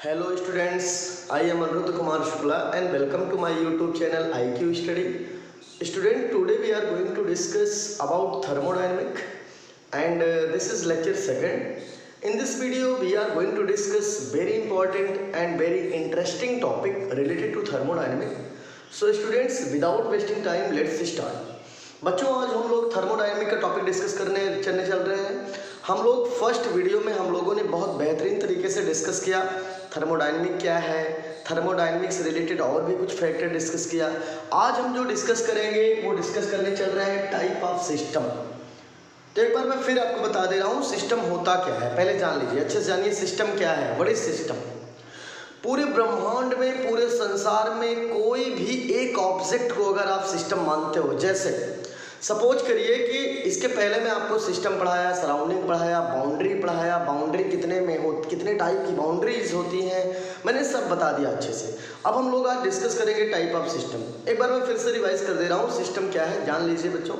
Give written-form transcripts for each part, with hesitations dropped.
Hello students, I am Anuruddha Kumar Shukla and welcome to my YouTube channel IQ Study. Student, today we are going to discuss about thermodynamic and this is lecture 2nd. In this video we are going to discuss very important and very interesting topic related to thermodynamic. So students, without wasting time, let's start. बच्चों, आज हम लोग thermodynamic का topic discuss करने चल रहे हैं। हम लोग फर्स्ट वीडियो में हम लोगों ने बहुत बेहतरीन तरीके से डिस्कस किया थर्मोडायनेमिक क्या है, थर्मोडायनेमिक से रिलेटेड और भी कुछ फैक्टर डिस्कस किया। आज हम जो डिस्कस करेंगे वो डिस्कस करने चल रहे हैं टाइप ऑफ सिस्टम। तो एक बार मैं फिर आपको बता दे रहा हूँ सिस्टम होता क्या है, पहले जान लीजिए, अच्छे से जानिए सिस्टम क्या है। What is system? पूरे ब्रह्मांड में, पूरे संसार में कोई भी एक ऑब्जेक्ट को अगर आप सिस्टम मानते हो, जैसे सपोज करिए कि इसके पहले मैं आपको सिस्टम पढ़ाया, सराउंडिंग पढ़ाया, बाउंड्री कितने में हो, कितने टाइप की बाउंड्रीज होती हैं, मैंने सब बता दिया अच्छे से। अब हम लोग आज डिस्कस करेंगे टाइप ऑफ सिस्टम। एक बार मैं फिर से रिवाइज कर दे रहा हूँ सिस्टम क्या है, जान लीजिए बच्चों।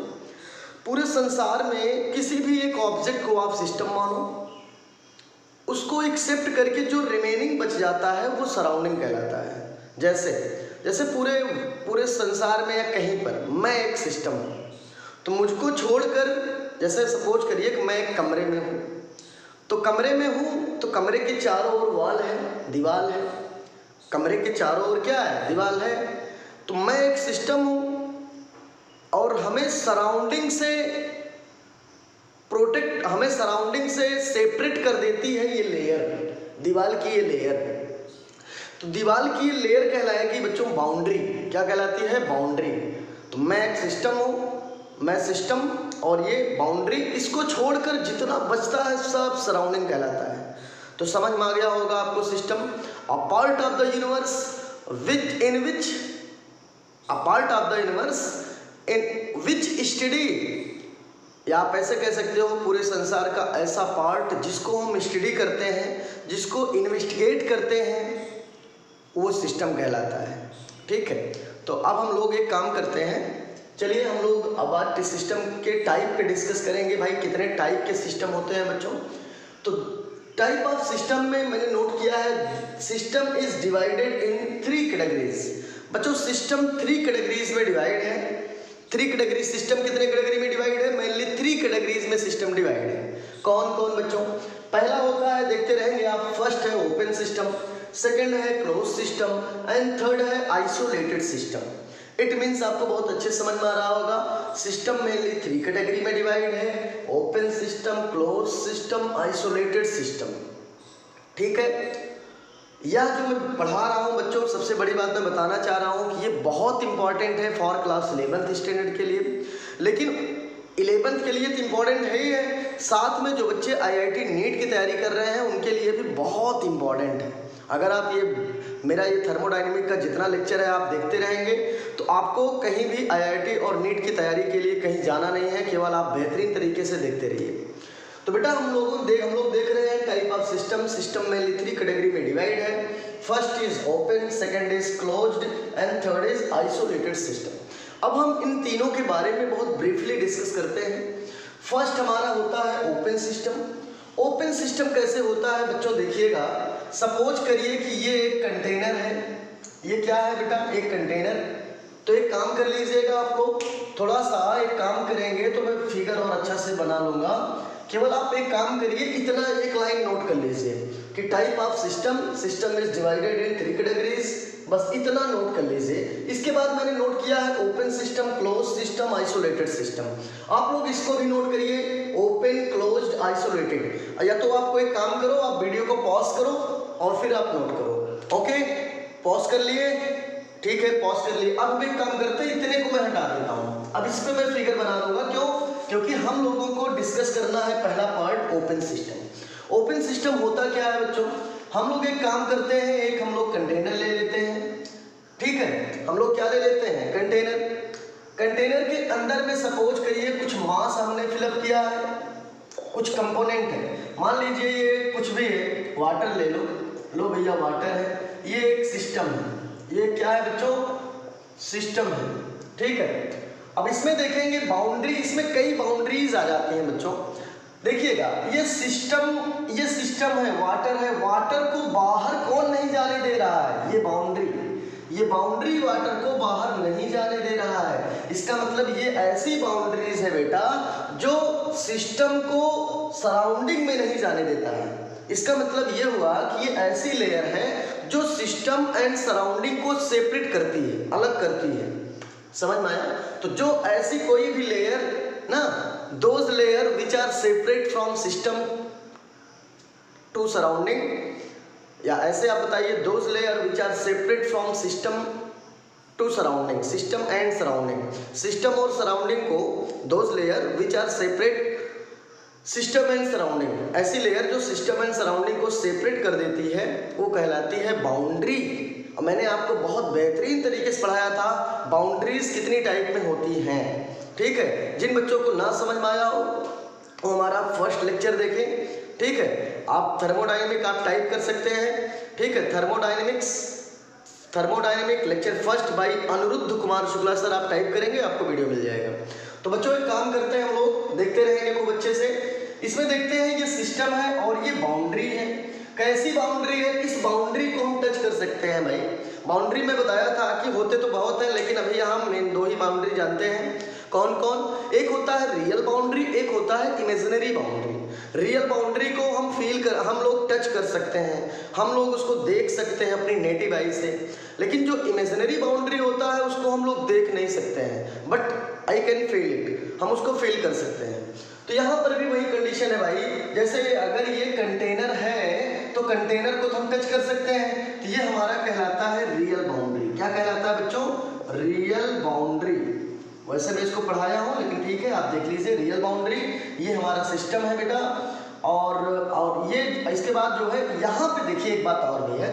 पूरे संसार में किसी भी एक ऑब्जेक्ट को आप सिस्टम मानो, उसको एक्सेप्ट करके जो रिमेनिंग बच जाता है वो सराउंडिंग कहलाता है। जैसे पूरे संसार में या कहीं पर मैं एक सिस्टम हूँ, तो मुझको छोड़कर, जैसे सपोज करिए कि मैं एक कमरे में हूँ, तो कमरे के चारों ओर वॉल है, दीवार है, कमरे के चारों ओर क्या है, दीवार है। तो मैं एक सिस्टम हूँ और हमें सराउंडिंग से सेपरेट कर देती है ये लेयर, दीवार की ये लेयर। तो दीवार की ये लेयर कहलाएगी बच्चों बाउंड्री। क्या कहलाती है? बाउंड्री। तो मैं एक सिस्टम हूँ, मैं सिस्टम और ये बाउंड्री, इसको छोड़कर जितना बचता है सब सराउंडिंग कहलाता है। तो समझ में आ गया होगा आपको system. A part of the universe in which study, या आप ऐसे कह सकते हो पूरे संसार का ऐसा पार्ट जिसको हम स्टडी करते हैं, जिसको इन्वेस्टिगेट करते हैं, वो सिस्टम कहलाता है। ठीक है, तो अब हम लोग एक काम करते हैं, चलिए हम लोग अब आज सिस्टम के टाइप पे डिस्कस करेंगे। भाई कितने टाइप के सिस्टम होते हैं बच्चों? तो टाइप ऑफ सिस्टम में मैंने नोट किया है system is divided in 3 categories. बच्चों सिस्टम 3 कैटेगरीज में डिवाइड है। 3 कैटेगरी सिस्टम कितने कैटेगरी में डिवाइड है? मेनली 3 कैटेगरीज में सिस्टम डिवाइड है। कौन कौन बच्चों? पहला होता है, देखते रहेंगे आप, फर्स्ट है ओपन सिस्टम, सेकेंड है क्लोज सिस्टम एंड थर्ड है आइसोलेटेड सिस्टम। इट मीन्स आपको बहुत अच्छे समझ में आ रहा होगा सिस्टम मेनली 3 कैटेगरी में डिवाइड है, open system, close system, isolated system. ठीक है, यह जो मैं पढ़ा रहा हूँ बच्चों, सबसे बड़ी बात मैं बताना चाह रहा हूँ कि ये बहुत इंपॉर्टेंट है फॉर क्लास 11th स्टैंडर्ड के लिए। लेकिन 11th के लिए तो इम्पॉर्टेंट है ही है, साथ में जो बच्चे IIT नीट की तैयारी कर रहे हैं उनके लिए भी बहुत इम्पॉर्टेंट है। अगर आप मेरा ये थर्मोडायनेमिक का जितना लेक्चर है आप देखते रहेंगे तो आपको कहीं भी IIT और नीट की तैयारी के लिए कहीं जाना नहीं है, केवल आप बेहतरीन तरीके से देखते रहिए। तो बेटा हम लोग देख रहे हैं टाइप ऑफ सिस्टम में 3 कैटेगरी में डिवाइड है। First is open, second is closed end third is isolated system. अब हम इन तीनों के बारे में बहुत ब्रीफली डिस्कस करते हैं। फर्स्ट हमारा होता है ओपन सिस्टम। ओपन सिस्टम कैसे होता है बच्चों? देखिएगा, सपोज करिए कि ये एक कंटेनर है। ये क्या है बेटा? एक कंटेनर। तो एक काम कर लीजिएगा, आप लोग थोड़ा सा एक काम करेंगे तो मैं फिगर और अच्छा से बना लूंगा। केवल आप एक काम करिए, इतना एक लाइन नोट कर लीजिए कि type of system is divided in 3 categories. बस इतना नोट कर लीजिए। इसके बाद मैंने नोट किया है open system, close system, isolated system. आप लोग इसको भी नोट करिए, ओपन, क्लोज्ड, आइसोलेटेड। या तो आपको एक काम करो, आप वीडियो को पॉज करो और फिर आप नोट करो। ओके, पॉज कर लिए? ठीक है, पॉज कर लिए। अब एक काम करते हैं, इतने को मैं हटा देता हूँ, अब इस पे मैं फिगर बना दूंगा। क्यों? क्योंकि हम लोगों को डिस्कस करना है पहला part open system. Open system होता क्या है बच्चों? हम लोग एक काम करते हैं, एक हम लोग कंटेनर ले लेते हैं। ठीक है, हम लोग क्या ले लेते हैं? कंटेनर। कंटेनर के अंदर में सपोज करिए कुछ मास हमने फिलअप किया है, कुछ कंपोनेंट है। मान लीजिए ये कुछ भी है, वाटर ले लो भैया, वाटर है। ये एक सिस्टम है। ये क्या है बच्चों? सिस्टम है। ठीक है, अब इसमें देखेंगे बाउंड्री, इसमें कई बाउंड्रीज आ जाती हैं बच्चों। देखिएगा ये सिस्टम है, वाटर को बाहर कौन नहीं जाने दे रहा है, ये बाउंड्री वाटर को बाहर नहीं जाने दे रहा है। इसका मतलब ये ऐसी बाउंड्रीज है बेटा जो सिस्टम को सराउंडिंग में नहीं जाने देता है। इसका मतलब ये हुआ कि ये ऐसी लेयर है जो सिस्टम एंड सराउंडिंग को सेपरेट करती है, अलग करती है। समझ में आया? तो जो ऐसी कोई भी लेयर ना, those layer which are separate from system to surrounding, या ऐसे आप बताइए those layer which are separate from system to surrounding, system and surrounding, system और सराउंडिंग को those layer which are separate system and surrounding, ऐसी layer जो system and surrounding को separate कर देती है वो कहलाती है बाउंड्री। और मैंने आपको बहुत बेहतरीन तरीके से पढ़ाया था बाउंड्रीज कितनी टाइप में होती हैं। ठीक है, जिन बच्चों को ना समझ में आया हो वो हमारा फर्स्ट लेक्चर देखें। ठीक है, आप थर्मोडायनेमिक आप टाइप कर सकते हैं। ठीक है, thermodynamic lecture first by Anirudh Kumar Shukla sir, आप टाइप करेंगे आपको वीडियो मिल जाएगा। तो बच्चों एक काम करते हैं, हम लोग देखते रहेंगे खूब अच्छे से। इसमें देखते हैं ये सिस्टम है और ये बाउंड्री है। कैसी बाउंड्री है? इस बाउंड्री को हम टच कर सकते हैं भाई। बाउंड्री में बताया था कि होते तो बहुत है, लेकिन अभी हम मेन दो ही बाउंड्री जानते हैं। कौन कौन? एक होता है रियल बाउंड्री, एक होता है इमेजिनरी बाउंड्री। रियल बाउंड्री को हम लोग टच कर सकते हैं, हम लोग उसको देख सकते हैं अपनी नेटिव आई से। लेकिन जो इमेजिनरी बाउंड्री होता है उसको हम लोग देख नहीं सकते हैं, but I can feel it, हम उसको फील कर सकते हैं। तो यहाँ पर भी वही कंडीशन है भाई, जैसे अगर ये कंटेनर है तो कंटेनर को तो हम टच कर सकते हैं, तो ये हमारा कहलाता है रियल बाउंड्री। क्या कहलाता है बच्चों? Real boundary. वैसे मैं इसको पढ़ाया हूँ लेकिन ठीक है, आप देख लीजिए रियल बाउंड्री ये हमारा सिस्टम है बेटा। और ये इसके बाद जो है यहाँ पे देखिए एक बात और भी है,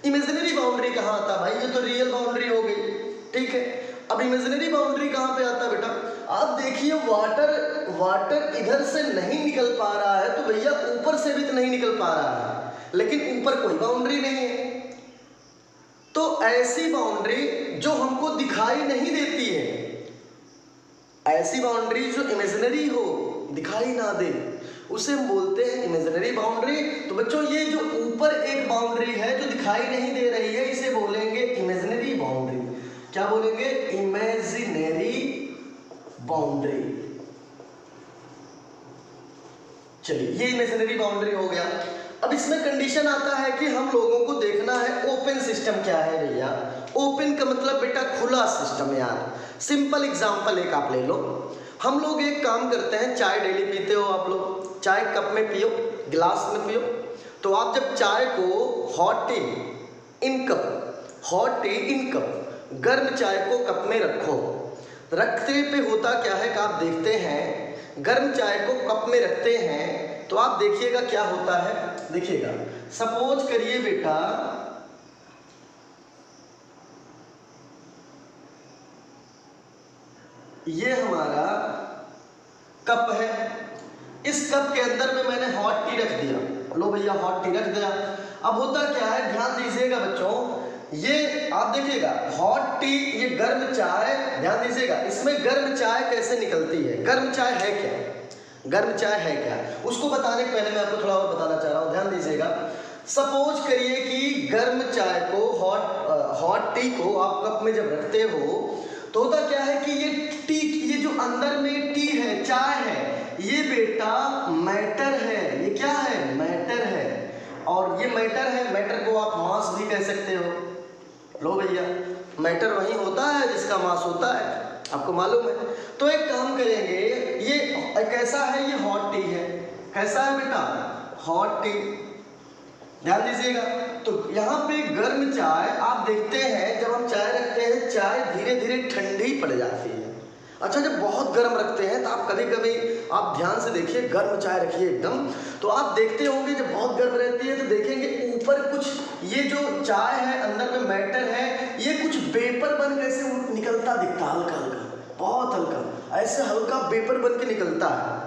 इमेजिनरी बाउंड्री कहाँ आता है भाई? ये तो रियल बाउंड्री हो गई। ठीक है, अब इमेजिनरी बाउंड्री कहाँ पे आता है बेटा? आप देखिए वाटर इधर से नहीं निकल पा रहा है तो भैया ऊपर से भी तो नहीं निकल पा रहा है, लेकिन ऊपर कोई बाउंड्री नहीं है। तो ऐसी बाउंड्री जो हमको दिखाई नहीं देती है, ऐसी बाउंड्री जो इमेजिनरी हो, दिखाई ना दे, उसे हम बोलते हैं इमेजिनरी बाउंड्री। तो बच्चों ये जो ऊपर एक बाउंड्री है जो दिखाई नहीं दे रही है, इसे बोलेंगे इमेजिनरी बाउंड्री। क्या बोलेंगे? Imaginary boundary. चलिए ये इमेजिनरी बाउंड्री हो गया। अब इसमें कंडीशन आता है कि हम लोगों को देखना है ओपन सिस्टम क्या है भैया। ओपन का मतलब बेटा खुला सिस्टम। यार सिंपल एग्जांपल एक आप ले लो। हम लोग एक काम करते हैं, चाय डेली पीते हो आप लोग, चाय कप में पियो, गिलास में पियो। तो आप जब चाय को हॉट टी इन कप गर्म चाय को कप में रखो, रखते पे होता क्या है कि आप देखते हैं गर्म चाय को कप में रखते हैं तो आप देखिएगा क्या होता है। देखिएगा, सपोज करिए बेटा ये हमारा कप है, इस कप के अंदर में मैंने हॉट टी रख दिया। लो भैया हॉट टी रख दिया। अब होता क्या है, ध्यान दीजिएगा बच्चों, ये आप देखिएगा हॉट टी, ये गर्म चाय, ध्यान दीजिएगा इसमें गर्म चाय कैसे निकलती है। गर्म चाय है क्या? गर्म चाय है क्या? उसको बताने के पहले मैं आपको थोड़ा और बताना चाह रहा हूँ, ध्यान दीजिएगा। सपोज करिए कि गर्म चाय को हॉट टी को आप कप में जब रखते हो तो होता क्या है कि ये जो अंदर में टी है, चाय है, ये बेटा मैटर है। ये क्या है? मैटर है। और ये मैटर है, मैटर को आप मास भी कह सकते हो। लो भैया मैटर वही होता है जिसका मास होता है, आपको मालूम है। तो एक काम करेंगे, ये कैसा है? ये हॉट टी है। कैसा है बेटा? Hot T. ध्यान दीजिएगा, तो यहाँ पे गर्म चाय आप देखते हैं जब हम चाय रखते हैं चाय धीरे धीरे ठंडी पड़ जाती है। अच्छा, जब बहुत गर्म रखते हैं तो आप कभी कभी आप ध्यान से देखिए, गर्म चाय रखिए एकदम, तो आप देखते होंगे जब बहुत गर्म रहती है तो देखेंगे ऊपर कुछ ये जो चाय है अंदर में मैटर है, ये कुछ वेपर बन कैसे निकलता दिखता, हल्का हल्का, बहुत हल्का, ऐसे हल्का वेपर बन के निकलता है।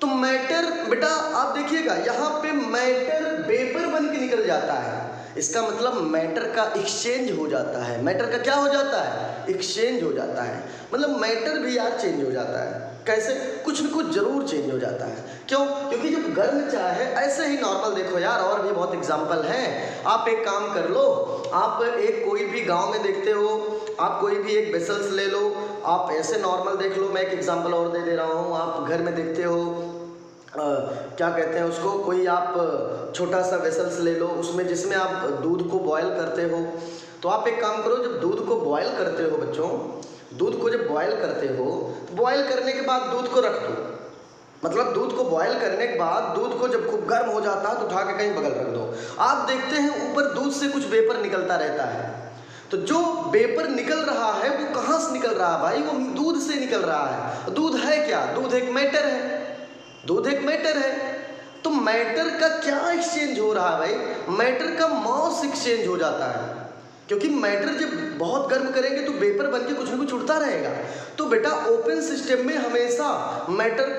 तो मैटर बेटा आप देखिएगा यहाँ पे मैटर वेपर बन के निकल जाता है। इसका मतलब मैटर का एक्सचेंज हो जाता है। मैटर का क्या हो जाता है? एक्सचेंज हो जाता है। मतलब मैटर भी यार चेंज हो जाता है। कैसे? कुछ न कुछ जरूर चेंज हो जाता है। क्यों? क्योंकि जब गर्म चाय है, ऐसे ही नॉर्मल देखो यार, और भी बहुत एग्जाम्पल हैं। आप एक काम कर लो, आप एक कोई भी गांव में देखते हो, आप कोई भी एक वेसल्स ले लो, आप ऐसे नॉर्मल देख लो। मैं एक एग्जाम्पल और दे रहा हूँ। आप घर में देखते हो, क्या कहते हैं उसको, कोई आप छोटा सा वेसल्स ले लो, उसमें जिसमें आप दूध को बॉयल करते हो। तो आप एक काम करो, जब दूध को बॉयल करते हो बच्चों, दूध को जब बॉयल करते हो, तो बॉयल करने के बाद दूध को रख दो। मतलब दूध को बॉयल करने के बाद दूध को जब खूब गर्म हो जाता है तो उठा के कहीं बगल रख दो। आप देखते हैं ऊपर दूध से कुछ वेपर निकलता रहता है। तो जो वेपर निकल रहा है वो कहाँ से निकल रहा है भाई? वो दूध से निकल रहा है। दूध है क्या? दूध एक मैटर है। दूध एक मैटर है। तो मैटर का क्या एक्सचेंज हो रहा है भाई? मैटर का मास एक्सचेंज हो जाता है। क्योंकि मैटर जब बहुत गर्म करेंगे तो वेपर बनके कुछ न कुछ उड़ता रहेगा। तो बेटा ओपन सिस्टम में हमेशा मैटर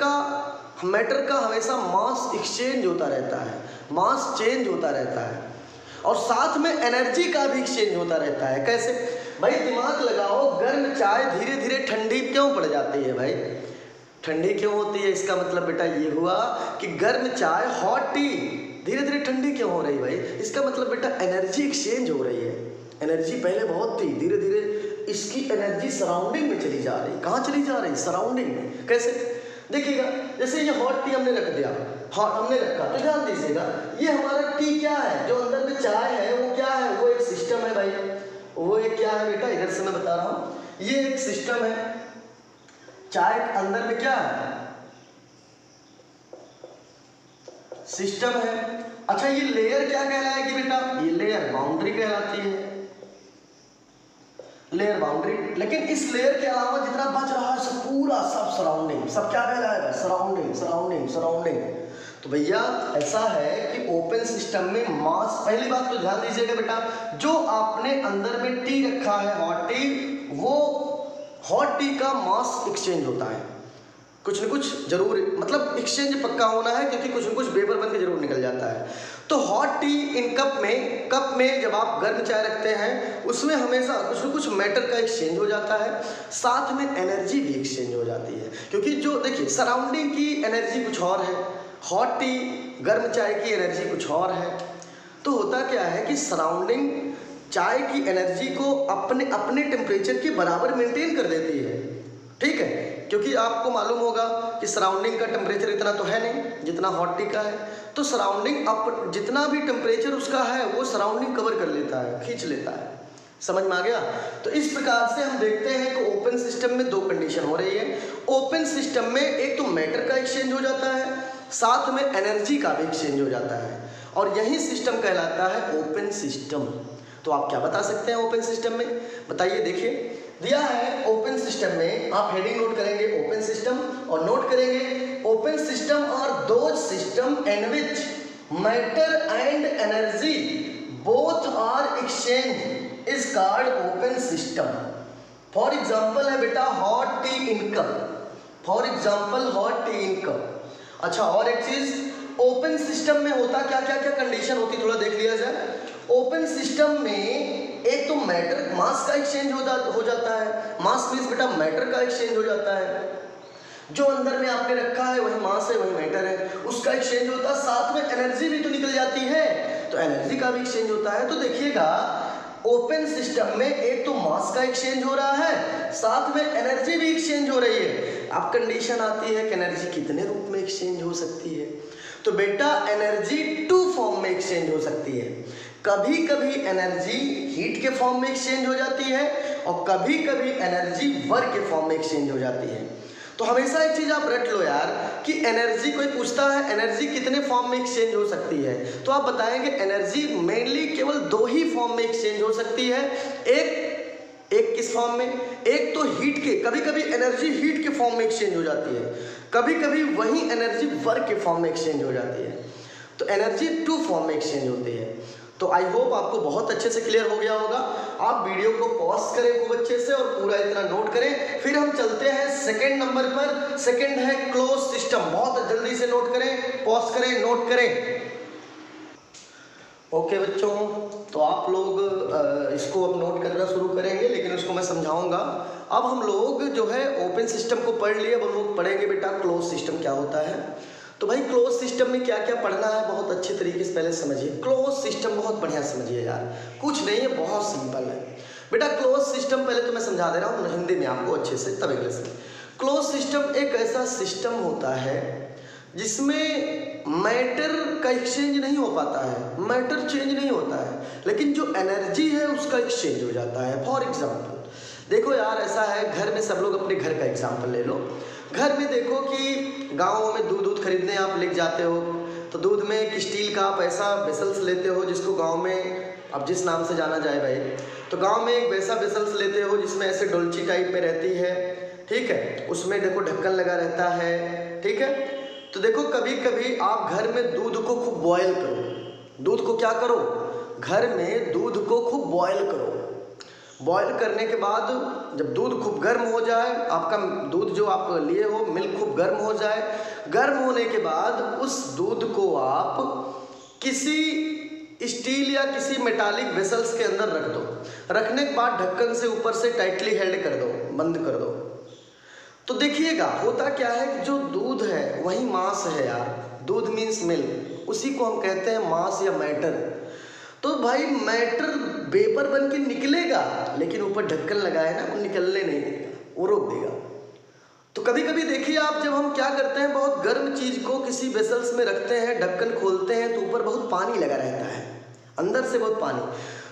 का हमेशा मास एक्सचेंज होता रहता है, मास चेंज होता रहता है, और साथ में एनर्जी का भी एक्सचेंज होता रहता है। कैसे भाई? दिमाग लगाओ, गर्म चाय धीरे धीरे ठंडी क्यों पड़ जाती है भाई? ठंडी क्यों होती है? इसका मतलब बेटा ये हुआ कि गर्म चाय, हॉट टी धीरे धीरे ठंडी क्यों हो रही भाई? इसका मतलब बेटा एनर्जी एक्सचेंज हो रही है। एनर्जी पहले बहुत थी, धीरे धीरे इसकी एनर्जी सराउंडिंग में चली जा रही। कहाँ चली जा रही? सराउंडिंग में। कैसे? देखिएगा, जैसे ये हॉट टी हमने रख दिया, हॉट हमने रखा, तो ध्यान दीजिएगा, ये हमारा टी क्या है? जो अंदर में चाय है वो क्या है? वो एक सिस्टम है भाई। वो एक क्या है बेटा? इधर से मैं बता रहा हूँ, ये एक सिस्टम है। चाय के अंदर में क्या है? सिस्टम है। अच्छा, ये लेयर क्या कहलाएगी बेटा? ये लेयर बाउंड्री कहलाती है, लेयर बाउंड्री। लेकिन इस लेयर के अलावा जितना बच रहा है सब पूरा सब सराउंडिंग, सब क्या कहलाएगा? Surrounding, surrounding, surrounding. तो भैया ऐसा है कि ओपन सिस्टम में मास, पहली बात तो ध्यान दीजिएगा बेटा, जो आपने अंदर में टी रखा है हॉट टी, वो हॉट टी का मास एक्सचेंज होता है। कुछ न कुछ जरूर, मतलब एक्सचेंज पक्का होना है, क्योंकि कुछ न कुछ वेपर बन के जरूर निकल जाता है। तो हॉट टी इन कप में जब आप गर्म चाय रखते हैं, उसमें हमेशा कुछ न कुछ मैटर का एक्सचेंज हो जाता है, साथ में एनर्जी भी एक्सचेंज हो जाती है। क्योंकि जो देखिए, सराउंडिंग की एनर्जी कुछ और है, हॉट टी गर्म चाय की एनर्जी कुछ और है। तो होता क्या है कि सराउंडिंग चाय की एनर्जी को अपने टेम्परेचर के बराबर मेंटेन कर देती है। ठीक है? क्योंकि आपको मालूम होगा कि सराउंडिंग का टेम्परेचर इतना तो है नहीं जितना हॉट टी का है। तो सराउंडिंग अप जितना भी टेम्परेचर उसका है वो सराउंडिंग कवर कर लेता है, खींच लेता है। समझ में आ गया? तो इस प्रकार से हम देखते हैं कि ओपन सिस्टम में दो कंडीशन हो रही है। ओपन सिस्टम में एक तो मैटर का एक्सचेंज हो जाता है, साथ में एनर्जी का भी एक्सचेंज हो जाता है, और यही सिस्टम कहलाता है ओपन सिस्टम। तो आप क्या बता सकते हैं ओपन सिस्टम में? बताइए। देखिए, दिया है ओपन सिस्टम में, आप हेडिंग नोट करेंगे ओपन सिस्टम, और नोट करेंगे open system are those system in which matter and energy both are exchange is called open system. For example है बेटा hot tea in cup, for example hot tea in cup. अच्छा, और एक चीज, open system में होता क्या क्या क्या कंडीशन होती, थोड़ा देख लिया जाए। ओपन सिस्टम में एक तो मैटर मास का एक्सचेंज हो जाता है। मास मीन्स बेटा मैटर का एक्सचेंज हो जाता है। जो अंदर में आपने रखा है वही मास है, वही मैटर है, उसका एक्सचेंज होता है। साथ में एनर्जी भी तो निकल जाती है, तो एनर्जी का भी एक्सचेंज होता है। तो देखिएगा, ओपन सिस्टम में एक तो मास का एक्सचेंज हो रहा है, साथ में एनर्जी भी एक्सचेंज हो रही है। अब कंडीशन आती है कि एनर्जी कितने रूप में एक्सचेंज हो सकती है? तो बेटा एनर्जी टू फॉर्म में एक्सचेंज हो सकती है। कभी कभी एनर्जी हीट के फॉर्म में एक्सचेंज हो जाती है, और कभी कभी एनर्जी वर्क के फॉर्म में एक्सचेंज हो जाती है। तो हमेशा एक चीज आप रट लो यार, कि एनर्जी, कोई पूछता है एनर्जी कितने फॉर्म में एक्सचेंज हो सकती है, तो आप बताएंगे एनर्जी मेनली केवल दो ही फॉर्म में एक्सचेंज हो सकती है। एक किस फॉर्म में? एक तो हीट के, कभी कभी एनर्जी हीट के फॉर्म में एक्सचेंज हो जाती है, कभी कभी वही एनर्जी वर्क के फॉर्म में एक्सचेंज हो जाती है। तो एनर्जी टू फॉर्म में एक्सचेंज होती है। तो आई होप आपको बहुत अच्छे से क्लियर हो गया होगा। आप वीडियो को पॉज करें खूब अच्छे से और पूरा इतना नोट करें। फिर हम चलते हैं सेकंड नंबर पर। सेकंड है क्लोज सिस्टम। बहुत जल्दी से नोट करें, पॉज करें, नोट करें। ओके बच्चों, तो आप लोग इसको अब नोट करना शुरू करेंगे, लेकिन उसको मैं समझाऊंगा। अब हम लोग जो है ओपन सिस्टम को पढ़ लिए, अब हम लोग पढ़ेंगे बेटा क्लोज सिस्टम क्या होता है। तो भाई क्लोज सिस्टम में क्या क्या पढ़ना है बहुत अच्छे तरीके से पहले समझिए। क्लोज सिस्टम बहुत बढ़िया समझिए यार, कुछ नहीं है, बहुत सिंपल है बेटा। क्लोज सिस्टम पहले तो मैं समझा दे रहा हूँ हिंदी में आपको अच्छे से, तब इंग्लिश में। क्लोज सिस्टम एक ऐसा सिस्टम होता है जिसमें मैटर का एक्सचेंज नहीं हो पाता है, मैटर चेंज नहीं होता है, लेकिन जो एनर्जी है उसका एक्सचेंज हो जाता है। फॉर एग्जाम्पल देखो यार, ऐसा है घर में सब लोग अपने घर का एग्जाम्पल ले लो। घर में देखो कि गाँव में दूध खरीदने आप ले जाते हो, तो दूध में एक स्टील का आप ऐसा वेसल्स लेते हो जिसको गांव में अब जिस नाम से जाना जाए भाई, तो गांव में एक वैसा वेसल्स लेते हो जिसमें ऐसे डोलची टाइप में रहती है, ठीक है, उसमें देखो ढक्कन लगा रहता है, ठीक है। तो देखो कभी कभी आप घर में दूध को खूब बॉयल करो, दूध को क्या करो, घर में दूध को खूब बॉयल करो। बॉयल करने के बाद जब दूध खूब गर्म हो जाए, आपका दूध जो आप लिए हो मिल्क खूब गर्म हो जाए, गर्म होने के बाद उस दूध को आप किसी स्टील या किसी मेटालिक वेसल्स के अंदर रख दो। रखने के बाद ढक्कन से ऊपर से टाइटली हेल्ड कर दो, बंद कर दो। तो देखिएगा होता क्या है कि जो दूध है वही मास है यार, दूध मीन्स मिल्क, उसी को हम कहते हैं मास या मैटर। तो भाई मैटर वेपर बन के निकलेगा, लेकिन ऊपर ढक्कन लगाए ना, वो निकलने नहीं देगा, वो रोक देगा। तो कभी कभी देखिए आप, जब हम क्या करते हैं, बहुत गर्म चीज को किसी वेसल्स में रखते हैं, ढक्कन खोलते हैं तो ऊपर बहुत पानी लगा रहता है, अंदर से बहुत पानी।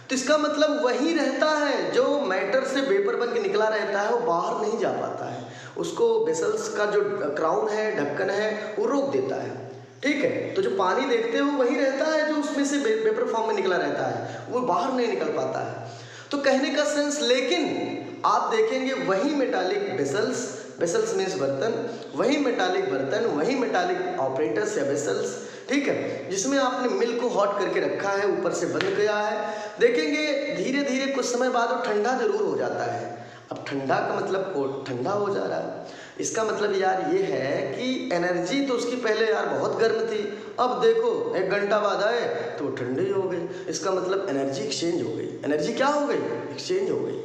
तो इसका मतलब वही रहता है जो मैटर से वेपर बन के निकला रहता है, वो बाहर नहीं जा पाता है, उसको वेसल्स का जो क्राउन है, ढक्कन है, वो रोक देता है, ठीक है। तो जो पानी देखते हो वही रहता है जो उसमें से वेपर फॉर्म में निकला रहता है, वो बाहर नहीं निकल पाता है। तो कहने का सेंस, लेकिन आप देखेंगे वही मेटालिक वेसल्स, वेसल्स मीन्स बर्तन, वही मेटालिक बर्तन, वही मेटालिक ऑपरेटर्स या वेसल्स, ठीक है, जिसमें आपने मिल्क को हॉट करके रखा है, ऊपर से बंद किया है, देखेंगे धीरे धीरे कुछ समय बाद वो ठंडा जरूर हो जाता है। अब ठंडा का मतलब ठंडा हो जा रहा है, इसका मतलब यार ये है कि एनर्जी तो उसकी पहले यार बहुत गर्म थी, अब देखो 1 घंटा बाद आए तो वो ठंडी हो गई, इसका मतलब एनर्जी एक्सचेंज हो गई। एनर्जी क्या हो गई, एक्सचेंज हो गई।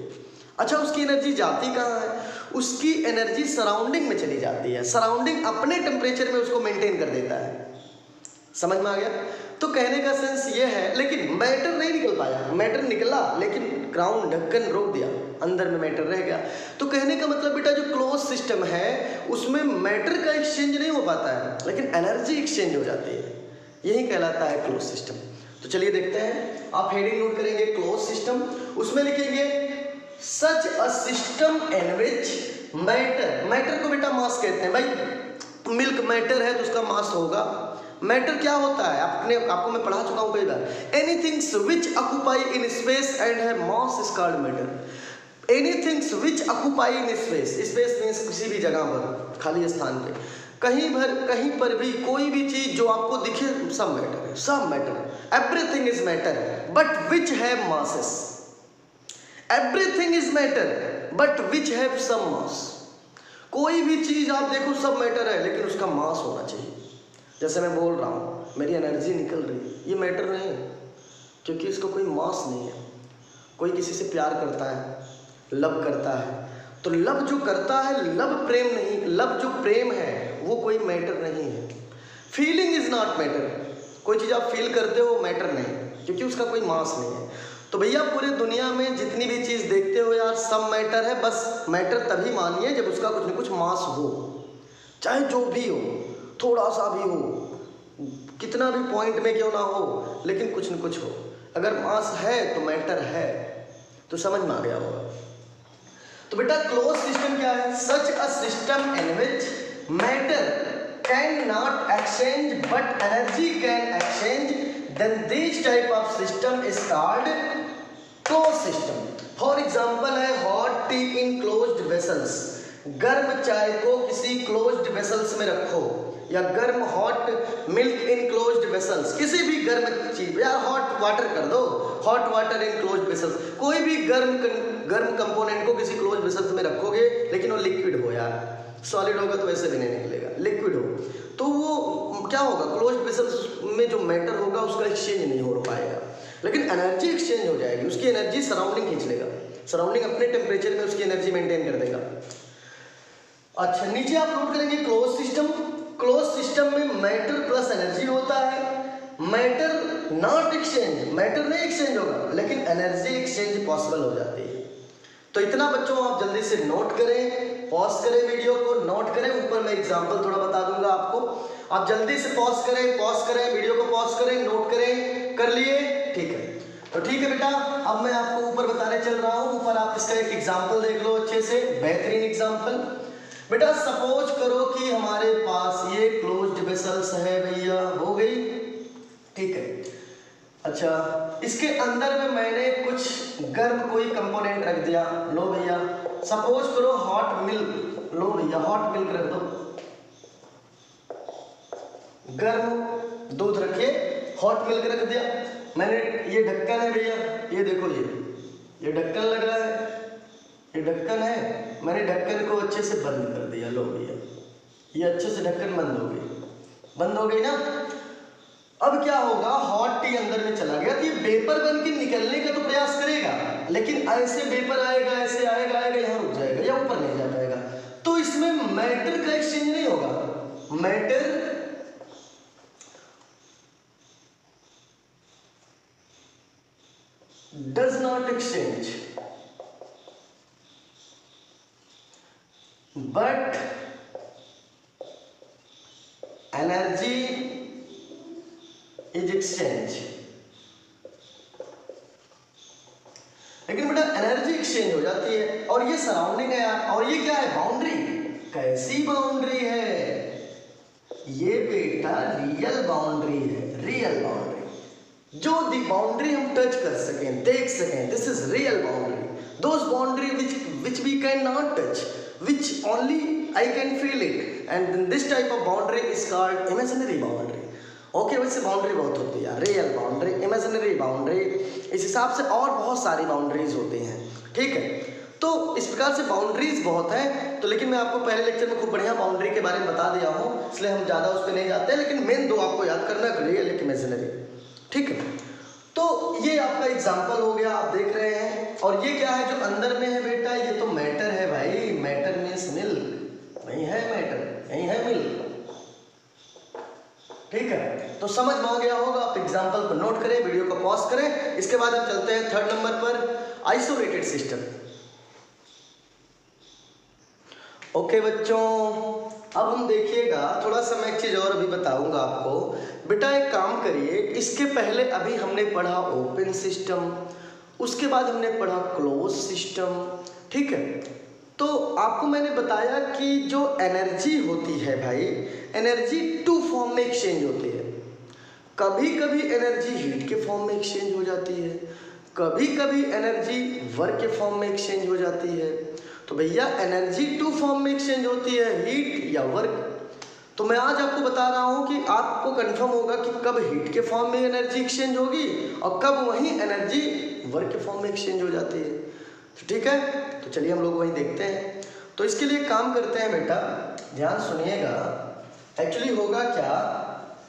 अच्छा, उसकी एनर्जी जाती कहाँ है, उसकी एनर्जी सराउंडिंग में चली जाती है, सराउंडिंग अपने टेम्परेचर में उसको मेंटेन कर देता है। समझ में आ गया। तो कहने का सेंस ये है, लेकिन मैटर नहीं निकल पाया, मैटर निकला लेकिन क्राउन ढक्कन रोक दिया, अंदर में मैटर रह गया। तो कहने का मतलब बेटा जो क्लोज सिस्टम है उसमें मैटर का एक्सचेंज नहीं हो पाता है, लेकिन एनर्जी एक्सचेंज हो जाती है, यही कहलाता है क्लोज सिस्टम। तो चलिए देखते हैं, आप हेडिंग नोट करेंगे क्लोज सिस्टम, उसमें लिखेंगे such a system in which matter, matter को बेटा मास कहते हैं भाई, मिल्क मैटर है तो उसका मास होगा। मैटर क्या होता है, आपको मैं पढ़ा चुका हूं कई बार, anythings which occupy in space and have mass is called matter. Anythings which occupy in space, space means किसी भी जगह पर, खाली स्थान पे, कहीं पर भी कोई भी चीज जो आपको दिखे सब मैटर है, सब मैटर है, everything is matter but which have masses. Everything is matter but which have some mass. कोई भी चीज आप देखो सब मैटर है, लेकिन उसका मास होना चाहिए। जैसे मैं बोल रहा हूँ, मेरी एनर्जी निकल रही है, ये मैटर नहीं है, क्योंकि इसका कोई मास नहीं है। कोई किसी से प्यार करता है, लव करता है, तो लव जो करता है, लव प्रेम नहीं, लव जो प्रेम है वो कोई मैटर नहीं है। फीलिंग इज नॉट मैटर, कोई चीज़ आप फील करते हो मैटर नहीं, क्योंकि उसका कोई मास नहीं है। तो भैया पूरी दुनिया में जितनी भी चीज़ देखते हो यार सब मैटर है, बस मैटर तभी मानिए जब उसका कुछ न कुछ मास हो, चाहे जो भी हो, थोड़ा सा भी हो, कितना भी पॉइंट में क्यों ना हो, लेकिन कुछ न कुछ हो। अगर मास है तो मैटर है। तो समझ में आ गया होगा। तो बेटा क्लोज सिस्टम क्या है, such a system in which matter can not exchange but energy can exchange, then this type of system is called close system. For example है hot tea in closed vessels, गर्म चाय को किसी closed vessels में रखो, या गर्म hot milk in closed vessels, किसी भी गर्म चीज, यार हॉट वाटर कर दो, hot water in closed vessels, कोई भी गर्म कंपोनेंट को किसी क्लोज्ड वेसल्स में रखोगे, लेकिन वो लिक्विड हो यार, सॉलिड होगा तो वैसे भी नहीं निकलेगा, लिक्विड हो तो वो क्या होगा, क्लोज्ड वेसल्स में जो मैटर होगा उसका एक्सचेंज नहीं हो पाएगा, लेकिन एनर्जी एक्सचेंज हो जाएगी, उसकी एनर्जी सराउंडिंग खींच लेगा। सराउंडिंग अपने टेम्परेचर में उसकी एनर्जी मेंटेन कर देगा। अच्छा, नीचे आप नोट करेंगे क्लोज सिस्टम। क्लोज सिस्टम में मैटर प्लस एनर्जी होता है। मैटर नॉट एक्सचेंज, मैटर नहीं एक्सचेंज होगा लेकिन एनर्जी एक्सचेंज पॉसिबल हो जाती है। तो इतना बच्चों आप जल्दी से नोट करें, पॉज करें वीडियो को, नोट करें। ऊपर मैं एग्जांपल थोड़ा बता दूंगा आपको, आप जल्दी से पॉज करें वीडियो को, पॉज करें, नोट करें। कर लिए? ठीक है, तो ठीक है बेटा, अब मैं आपको ऊपर बताने चल रहा हूँ। ऊपर आप इसका एक एग्जाम्पल देख लो अच्छे से, बेहतरीन एग्जाम्पल। बेटा सपोज करो कि हमारे पास ये क्लोज्ड वेसल्स है भैया, हो गई, ठीक है। अच्छा, इसके अंदर में मैंने कुछ गर्म कोई कंपोनेंट रख दिया। लो भैया, सपोज करो हॉट मिल्क, लो भैया हॉट मिल्क रख दो, गर्म दूध रखिए, हॉट मिल्क रख दिया मैंने। ये ढक्कन है भैया, ये देखो, ये ढक्कन लग रहा है, ये ढक्कन है, मैंने ढक्कन को अच्छे से बंद कर दिया। लो भैया, ये अच्छे से ढक्कन बंद हो गई ना। अब क्या होगा, हॉट टी अंदर में चला गया तो ये वेपर बन के निकलने का तो प्रयास करेगा, लेकिन ऐसे वेपर आएगा, ऐसे आएगा, यहाँ रुक जाएगा या ऊपर नहीं जा पाएगा। तो इसमें मैटर का एक्सचेंज नहीं होगा। Matter does not exchange, but energy is exchange। लेकिन बेटा एनर्जी एक्सचेंज हो जाती है, और ये सराउंडिंग है यार, और ये क्या है, बाउंड्री। कैसी बाउंड्री है ये बेटा? रियल बाउंड्री है, रियल बाउंड्री, जो दी बाउंड्री हम टच कर सकें, देख सकें। This is real boundary. Those boundary which we cannot touch, which only I can feel it, and this type of boundary is called imaginary boundary। Okay, वैसे boundary बहुत होती है, रियल बाउंड्री, इमेजिनरी बाउंड्री, इस हिसाब से और बहुत सारी बाउंड्रीज होती हैं, ठीक है। तो इस प्रकार से बाउंड्रीज बहुत हैं। तो लेकिन मैं आपको पहले लेक्चर में खूब बढ़िया बाउंड्री के बारे में बता दिया हूँ, इसलिए हम ज़्यादा उस पर नहीं जाते हैं। लेकिन मेन दो आपको याद करना है, रियल एक इमेजिनरी, ठीक है। तो ये आपका एग्जाम्पल हो गया, आप देख रहे हैं। और ये क्या है जो अंदर में है बेटा? ये तो मैटर है भाई, मैटर मीन्स मिल्क, वही है मैटर, यही है मिल्क, ठीक है। तो समझ में आ गया होगा, आप एग्जाम्पल को नोट करें, वीडियो को पॉज करें। इसके बाद हम चलते हैं थर्ड नंबर पर, आइसोलेटेड सिस्टम। ओके बच्चों, अब हम देखिएगा, थोड़ा सा मैं एक चीज़ और अभी बताऊंगा आपको। बेटा एक काम करिए, इसके पहले अभी हमने पढ़ा ओपन सिस्टम, उसके बाद हमने पढ़ा क्लोज सिस्टम, ठीक है। तो आपको मैंने बताया कि जो एनर्जी होती है भाई, एनर्जी टू फॉर्म में एक्सचेंज होती है। कभी कभी एनर्जी हीट के फॉर्म में एक्सचेंज हो जाती है, कभी कभी एनर्जी वर्क के फॉर्म में एक्सचेंज हो जाती है। तो भैया एनर्जी टू फॉर्म में एक्सचेंज होती है, हीट या वर्क। तो मैं आज आपको बता रहा हूँ कि आपको कंफर्म होगा कि कब हीट के फॉर्म में एनर्जी एक्सचेंज होगी और कब वही एनर्जी वर्क के फॉर्म में एक्सचेंज हो जाती है, ठीक है। तो चलिए हम लोग वही देखते हैं। तो इसके लिए काम करते हैं बेटा, ध्यान सुनिएगा। एक्चुअली होगा क्या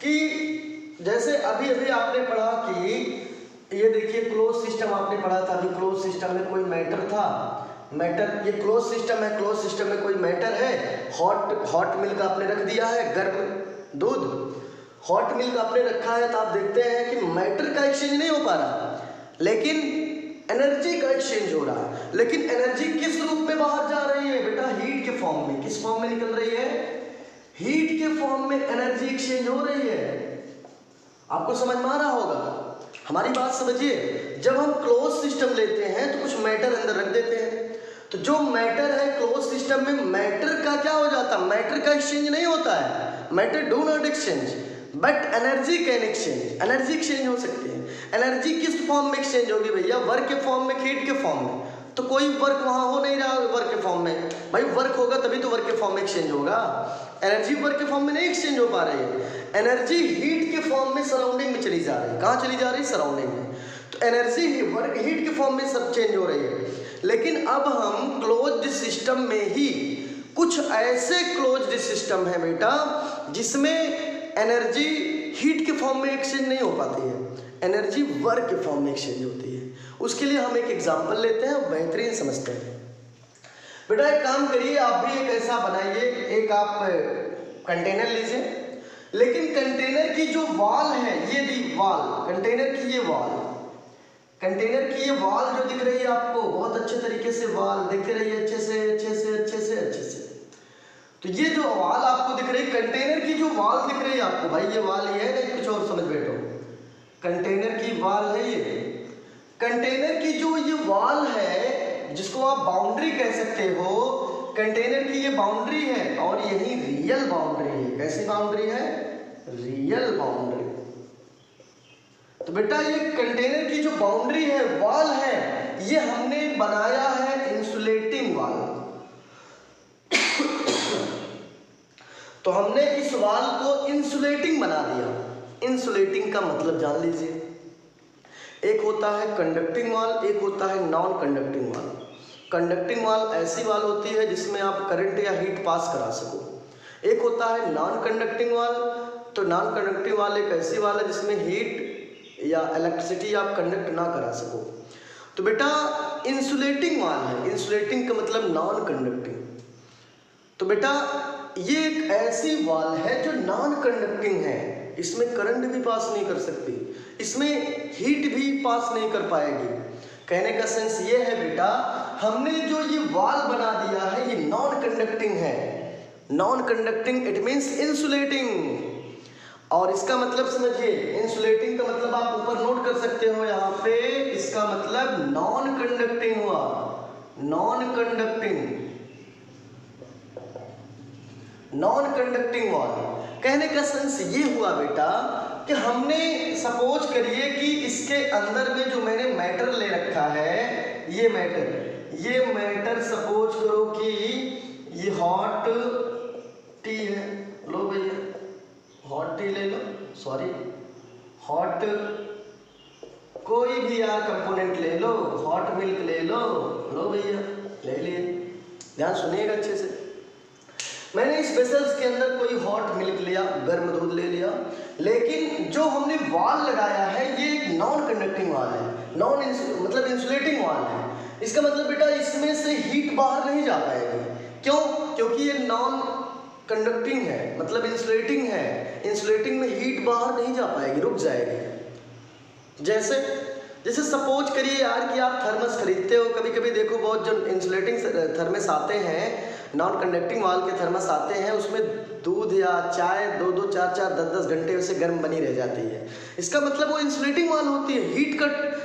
कि जैसे अभी अभी आपने पढ़ा कि ये देखिए क्लोज सिस्टम आपने पढ़ा था। अभी क्लोज सिस्टम में कोई मैटर था, मैटर, ये क्लोज सिस्टम है, क्लोज सिस्टम में कोई मैटर है। हॉट मिल्क आपने रख दिया है, गर्म दूध, हॉट मिल्क आपने रखा है। तो आप देखते हैं कि मैटर का एक्सचेंज नहीं हो पा रहा, लेकिन एनर्जी का एक्सचेंज हो रहा है। लेकिन एनर्जी किस रूप में बाहर जा रही है बेटा? हीट के फॉर्म में। किस फॉर्म में निकल रही है? हीट के फॉर्म में एनर्जी एक्सचेंज हो रही है। आपको समझ में आ रहा होगा, हमारी बात समझिए। जब हम क्लोज सिस्टम लेते हैं तो कुछ मैटर अंदर रख देते हैं, तो जो मैटर है क्लोज सिस्टम में, मैटर का क्या हो जाता है? मैटर का एक्सचेंज नहीं होता है, matter do not exchange, but energy can exchange. Energy exchange हो सकती है। एनर्जी किस फॉर्म में एक्सचेंज होगी भैया? वर्क के फॉर्म में, हीट के फॉर्म में। तो कोई वर्क वहाँ हो नहीं रहा वर्क के फॉर्म में। भाई वर्क होगा तभी तो वर्क के फॉर्म में एक्सचेंज होगा। एनर्जी वर्क के फॉर्म में नहीं एक्सचेंज हो पा रही है। एनर्जी हीट के फॉर्म में सराउंडिंग में चली जा रही है। कहाँ चली जा रही है? सराउंडिंग में। तो एनर्जी वर्क हीट के फॉर्म में सब चेंज हो रही है। लेकिन अब हम क्लोज्ड सिस्टम में ही कुछ ऐसे क्लोज्ड सिस्टम है बेटा जिसमें एनर्जी हीट के फॉर्म में एक्सचेंज नहीं हो पाती है, एनर्जी वर्क के फॉर्म में एक्सचेंज होती है। उसके लिए हम एक एग्जाम्पल लेते हैं और बेहतरीन समझते हैं। बेटा एक काम करिए, आप भी एक ऐसा बनाइए, एक आप कंटेनर लीजिए, लेकिन कंटेनर की जो वॉल है, ये दी वॉल, कंटेनर की ये वॉल, कंटेनर की ये वॉल जो दिख रही है आपको, बहुत अच्छे तरीके से वॉल देखते रहिए, अच्छे से अच्छे से अच्छे से अच्छे से। तो ये जो वॉल आपको दिख रही है, कंटेनर की जो वॉल दिख रही है आपको, भाई ये वॉल ये है ना, कुछ और समझ बैठो, कंटेनर की वॉल है ये। कंटेनर की जो ये वॉल है, जिसको आप बाउंड्री कह सकते हो, कंटेनर की ये बाउंड्री है और यही रियल बाउंड्री है। कैसी बाउंड्री है? Real boundary. तो बेटा ये कंटेनर की जो बाउंड्री है, वॉल है, ये हमने बनाया है इंसुलेटिंग वॉल। तो हमने इस वॉल को इंसुलेटिंग बना दिया। इंसुलेटिंग का मतलब जान लीजिए, एक होता है कंडक्टिंग वॉल, एक होता है non conducting wall. Conducting wall ऐसी वॉल होती है जिसमें आप करंट या हीट पास करा सको। एक होता है नॉन कंडक्टिंग वॉल। तो नॉन कंडक्टिंग वॉल एक ऐसी वॉल है जिसमें हीट या इलेक्ट्रिसिटी आप कंडक्ट ना करा सको। तो बेटा इंसुलेटिंग वॉल है, इंसुलेटिंग का मतलब नॉन कंडक्टिंग। तो बेटा ये एक ऐसी वॉल है जो नॉन कंडक्टिंग है, इसमें करंट भी पास नहीं कर सकती, इसमें हीट भी पास नहीं कर पाएगी। कहने का सेंस ये है बेटा, हमने जो ये वॉल बना दिया है ये नॉन कंडक्टिंग है। Non conducting it means insulating. और इसका मतलब समझिए, इंसुलेटिंग का मतलब आप ऊपर नोट कर सकते हो यहाँ पे, इसका मतलब नॉन कंडक्टिंग हुआ, non conducting, non conducting wall. कहने का सेंस ये हुआ बेटा कि हमने सपोज करिए कि इसके अंदर में जो मैंने मैटर ले रखा है, ये मैटर सपोज करो कि ये हॉट टी है, लो भैया हॉट टी ले लो, सॉरी हॉट कोई भी यार कंपोनेंट ले लो, हॉट मिल्क ले लो, लो भैया ले लिए। ध्यान सुनिएगा अच्छे से, मैंने इस वेसल्स के अंदर कोई हॉट मिल्क लिया, गर्म दूध ले लिया, लेकिन जो हमने वॉल लगाया है ये एक नॉन कंडक्टिंग वॉल है, मतलब इंसुलेटिंग वॉल है। इसका मतलब बेटा इसमें से हीट बाहर नहीं जा पाएगी। क्यों? क्योंकि ये नॉन कंडक्टिंग है, मतलब इंसुलेटिंग है। इंसुलेटिंग में हीट बाहर नहीं जा पाएगी, रुक जाएगी। जैसे सपोज करिए यार कि आप थर्मस खरीदते हो, कभी कभी देखो बहुत जो इंसुलेटिंग थर्मस आते हैं, नॉन कंडक्टिंग वॉल के थर्मस आते हैं, उसमें दूध या चाय 2-2, 4-4, 10-10 घंटे से गर्म बनी रह जाती है। इसका मतलब वो इंसुलेटिंग वॉल होती है,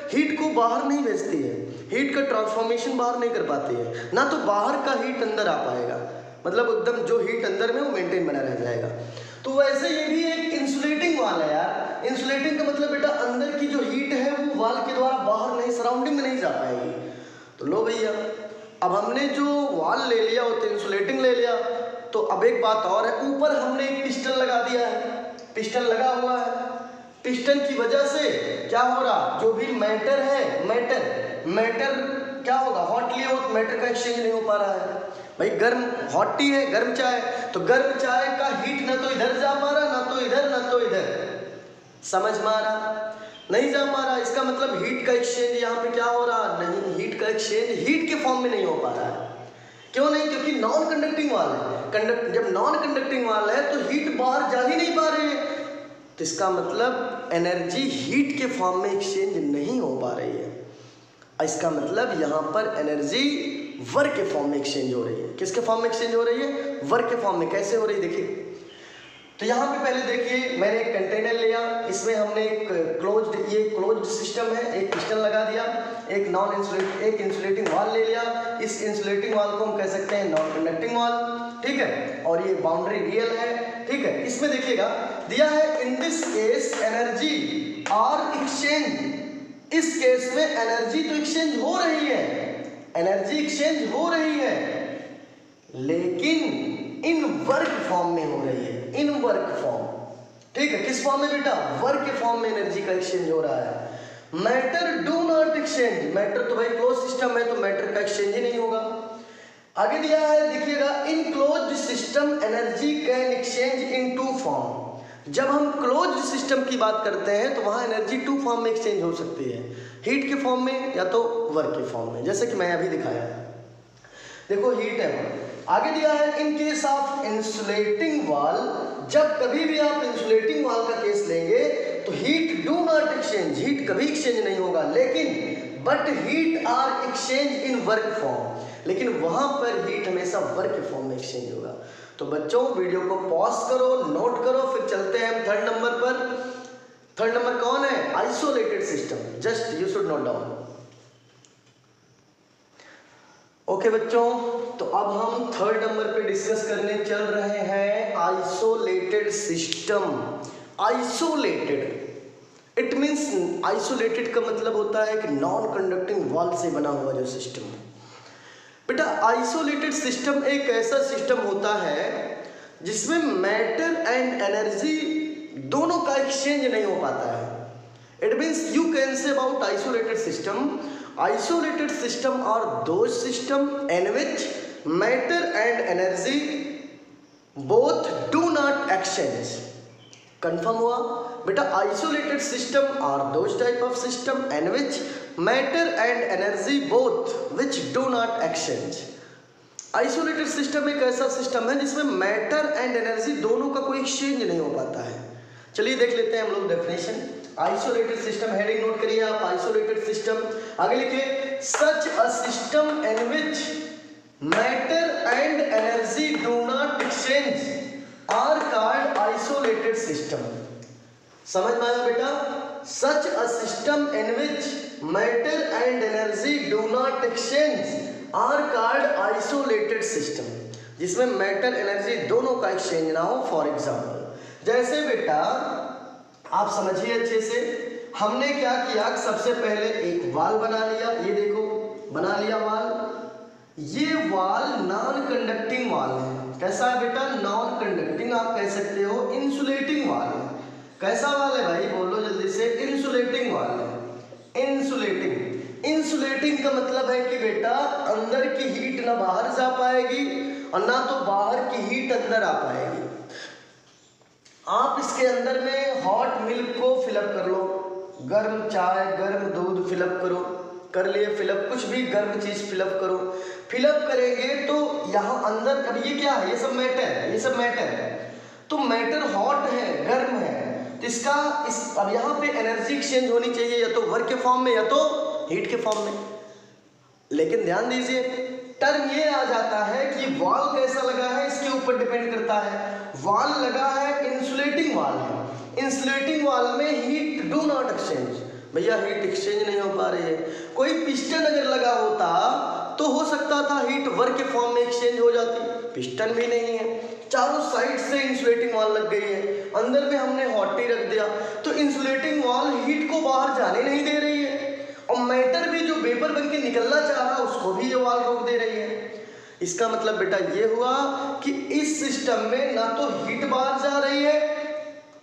हीट को बाहर नहीं भेजती है, हीट का ट्रांसफॉर्मेशन बाहर नहीं कर पाती है, ना तो बाहर का हीट अंदर आ पाएगा, मतलब एकदम जो हीट अंदर में वो मेंटेन बना रह जाएगा। तो वैसे ये भी एक इंसुलेटिंग वॉल है यार। इंसुलेटिंग का मतलब बेटा अंदर की जो हीट है वो वॉल के द्वारा बाहर नहीं, सराउंडिंग में नहीं जा पाएगी। तो लो भैया, अब हमने जो वॉल ले लिया, वो तो इंसुलेटिंग ले लिया, तो अब एक बात और है, ऊपर हमने एक पिस्टन लगा दिया है, पिस्टन लगा हुआ है। पिस्टन की वजह से क्या हो रहा, जो भी मैटर है, मैटर क्या होगा, हॉट लिए हो तो मैटर का एक्सचेंज नहीं हो पा रहा है। भाई गर्म हॉट टी है, गर्म चाय, तो गर्म चाय का हीट ना तो इधर जा पा रहा, ना तो इधर, ना तो इधर, समझ में आ रहा, नहीं जा पा रहा। इसका मतलब हीट का एक्सचेंज यहाँ पे क्या हो रहा, नहीं, हीट का एक्सचेंज हीट के फॉर्म में नहीं हो पा रहा है। क्यों नहीं? क्योंकि नॉन कंडक्टिंग वॉल है। जब नॉन कंडक्टिंग वॉल है तो हीट बाहर जा ही नहीं पा रही है, तो इसका मतलब एनर्जी हीट के फॉर्म में एक्सचेंज नहीं हो पा रही है। इसका मतलब यहाँ पर एनर्जी वर्क के फॉर्म में एक्सचेंज हो रही है। किसके फॉर्म में एक्सचेंज हो रही है? वर्क के फॉर्म में। कैसे हो रही है देखिए, तो यहाँ पे पहले देखिए, मैंने एक कंटेनर लिया, इसमें हमने एक क्लोज्ड सिस्टम है, एक पिस्टन लगा दिया, एक इंसुलेटिंग वॉल ले लिया। इस इंसुलेटिंग वॉल को हम कह सकते हैं नॉन कंडक्टिंग वॉल, ठीक है, और ये बाउंड्री रियल है, ठीक है। इसमें देखिएगा दिया है इन दिस केस एनर्जी और एक्सचेंज। इस केस में एनर्जी तो एक्सचेंज हो रही है, एनर्जी एक्सचेंज हो रही है, लेकिन इन वर्क फॉर्म में हो रही है, इन वर्क फॉर्म, ठीक है। किस फॉर्म में बेटा? वर्क के फॉर्म में एनर्जी का एक्सचेंज हो रहा है। Matter do not exchange, matter तो भाई क्लोज सिस्टम है तो मैटर का एक्सचेंज ही नहीं होगा। आगे दिया है देखिएगा, in closed system energy can exchange in two form. जब हम क्लोज्ड सिस्टम की बात करते हैं तो वहां एनर्जी टू फॉर्म में एक्सचेंज हो सकती है। हीट के फॉर्म में या तो वर्क के फॉर्म में, जैसे कि मैं अभी दिखाया। देखो हीट है, आगे दिया है इन केस ऑफ इंसुलेटिंग वाल, जब कभी भी आप इंसुलेटिंग वाल का केस लेंगे तो heat do not exchange, heat कभी एक्सचेंज नहीं होगा, लेकिन but heat are exchange in work form, लेकिन वहां पर हीट हमेशा वर्क फॉर्म में एक्सचेंज होगा। तो बच्चों वीडियो को पॉज करो, नोट करो, फिर चलते हैं हम थर्ड नंबर पर। थर्ड नंबर कौन है? Isolated system, just you should note down. Okay बच्चों, तो अब हम थर्ड नंबर पे डिस्कस करने चल रहे हैं isolated system. Isolated it means, isolated का मतलब होता है कि नॉन कंडक्टिंग वॉल से बना हुआ जो सिस्टम है। बेटा आइसोलेटेड सिस्टम एक ऐसा सिस्टम होता है जिसमें मैटर एंड एनर्जी दोनों का एक्सचेंज नहीं हो पाता है। It means you can say about isolated system, isolated system are those system in which matter and energy both do not exchange। Confirm हुआ बेटा? isolated system are those type of system in which matter and energy both which do not exchange। Isolated system एक ऐसा system है जिसमें matter and energy दोनों का कोई exchange नहीं हो पाता है। चलिए देख लेते हैं हम लोग definition. Isolated system, heading note करिए आप, आइसोलेटेड सिस्टम। आगे लिखिए such a system in which matter and energy do not exchange are called isolated system. समझ में आया बेटा? Such a system in which matter and energy do not exchange are called isolated system, जिसमें matter energy दोनों का exchange ना हो। For example जैसे बेटा आप समझिए अच्छे से, हमने क्या किया, सबसे पहले एक वाल बना लिया, ये देखो बना लिया वाल। ये वाल नॉन कंडक्टिंग वाल है। कैसा है बेटा? नॉन कंडक्टिंग, आप कह सकते हो इंसुलेटिंग वाल है। कैसा वाल है भाई? बोलो जल्दी से। इंसुलेटिंग वाल है। इंसुलेटिंग, इंसुलेटिंग का मतलब है कि बेटा अंदर की हीट ना बाहर जा पाएगी और ना तो बाहर की हीट अंदर आ पाएगी। आप इसके अंदर में हॉट मिल्क को फिलअप कर लो, गर्म चाय, गर्म दूध फिलअप करो, कर लिए फिलअप, कुछ भी गर्म चीज फिलअप करो। फिलअप करेंगे तो यहाँ अंदर, अब ये क्या है? ये सब मैटर है, ये सब मैटर है। तो मैटर हॉट है, गर्म है, तो इसका अब यहाँ पे एनर्जी एक्सचेंज होनी चाहिए, या तो वर्क के फॉर्म में या तो हीट के फॉर्म में। लेकिन ध्यान दीजिए टर्म ये आ जाता है कि वाल कैसा लगा है इसके ऊपर डिपेंड करता है। वाल लगा है, इंसुलेटिंग वाल है, इंसुलेटिंग वाल में हीट डू नॉट एक्सचेंज, भैया हीट एक्सचेंज नहीं हो पा रही है। कोई पिस्टन अगर लगा होता तो हो सकता था हीट वर्क के फॉर्म में एक्सचेंज हो जाती, पिस्टन भी नहीं है, चारों साइड से इंसुलेटिंग वाल लग गई है, अंदर में हमने हॉटी रख दिया, तो इंसुलेटिंग वाल हीट को बाहर जाने नहीं दे रही है, और मैटर भी जो वेपर बन के निकलना चाह रहा उसको भी ये वाल रोक दे रही है। इसका मतलब बेटा ये हुआ कि इस सिस्टम में ना तो हीट बाहर जा रही है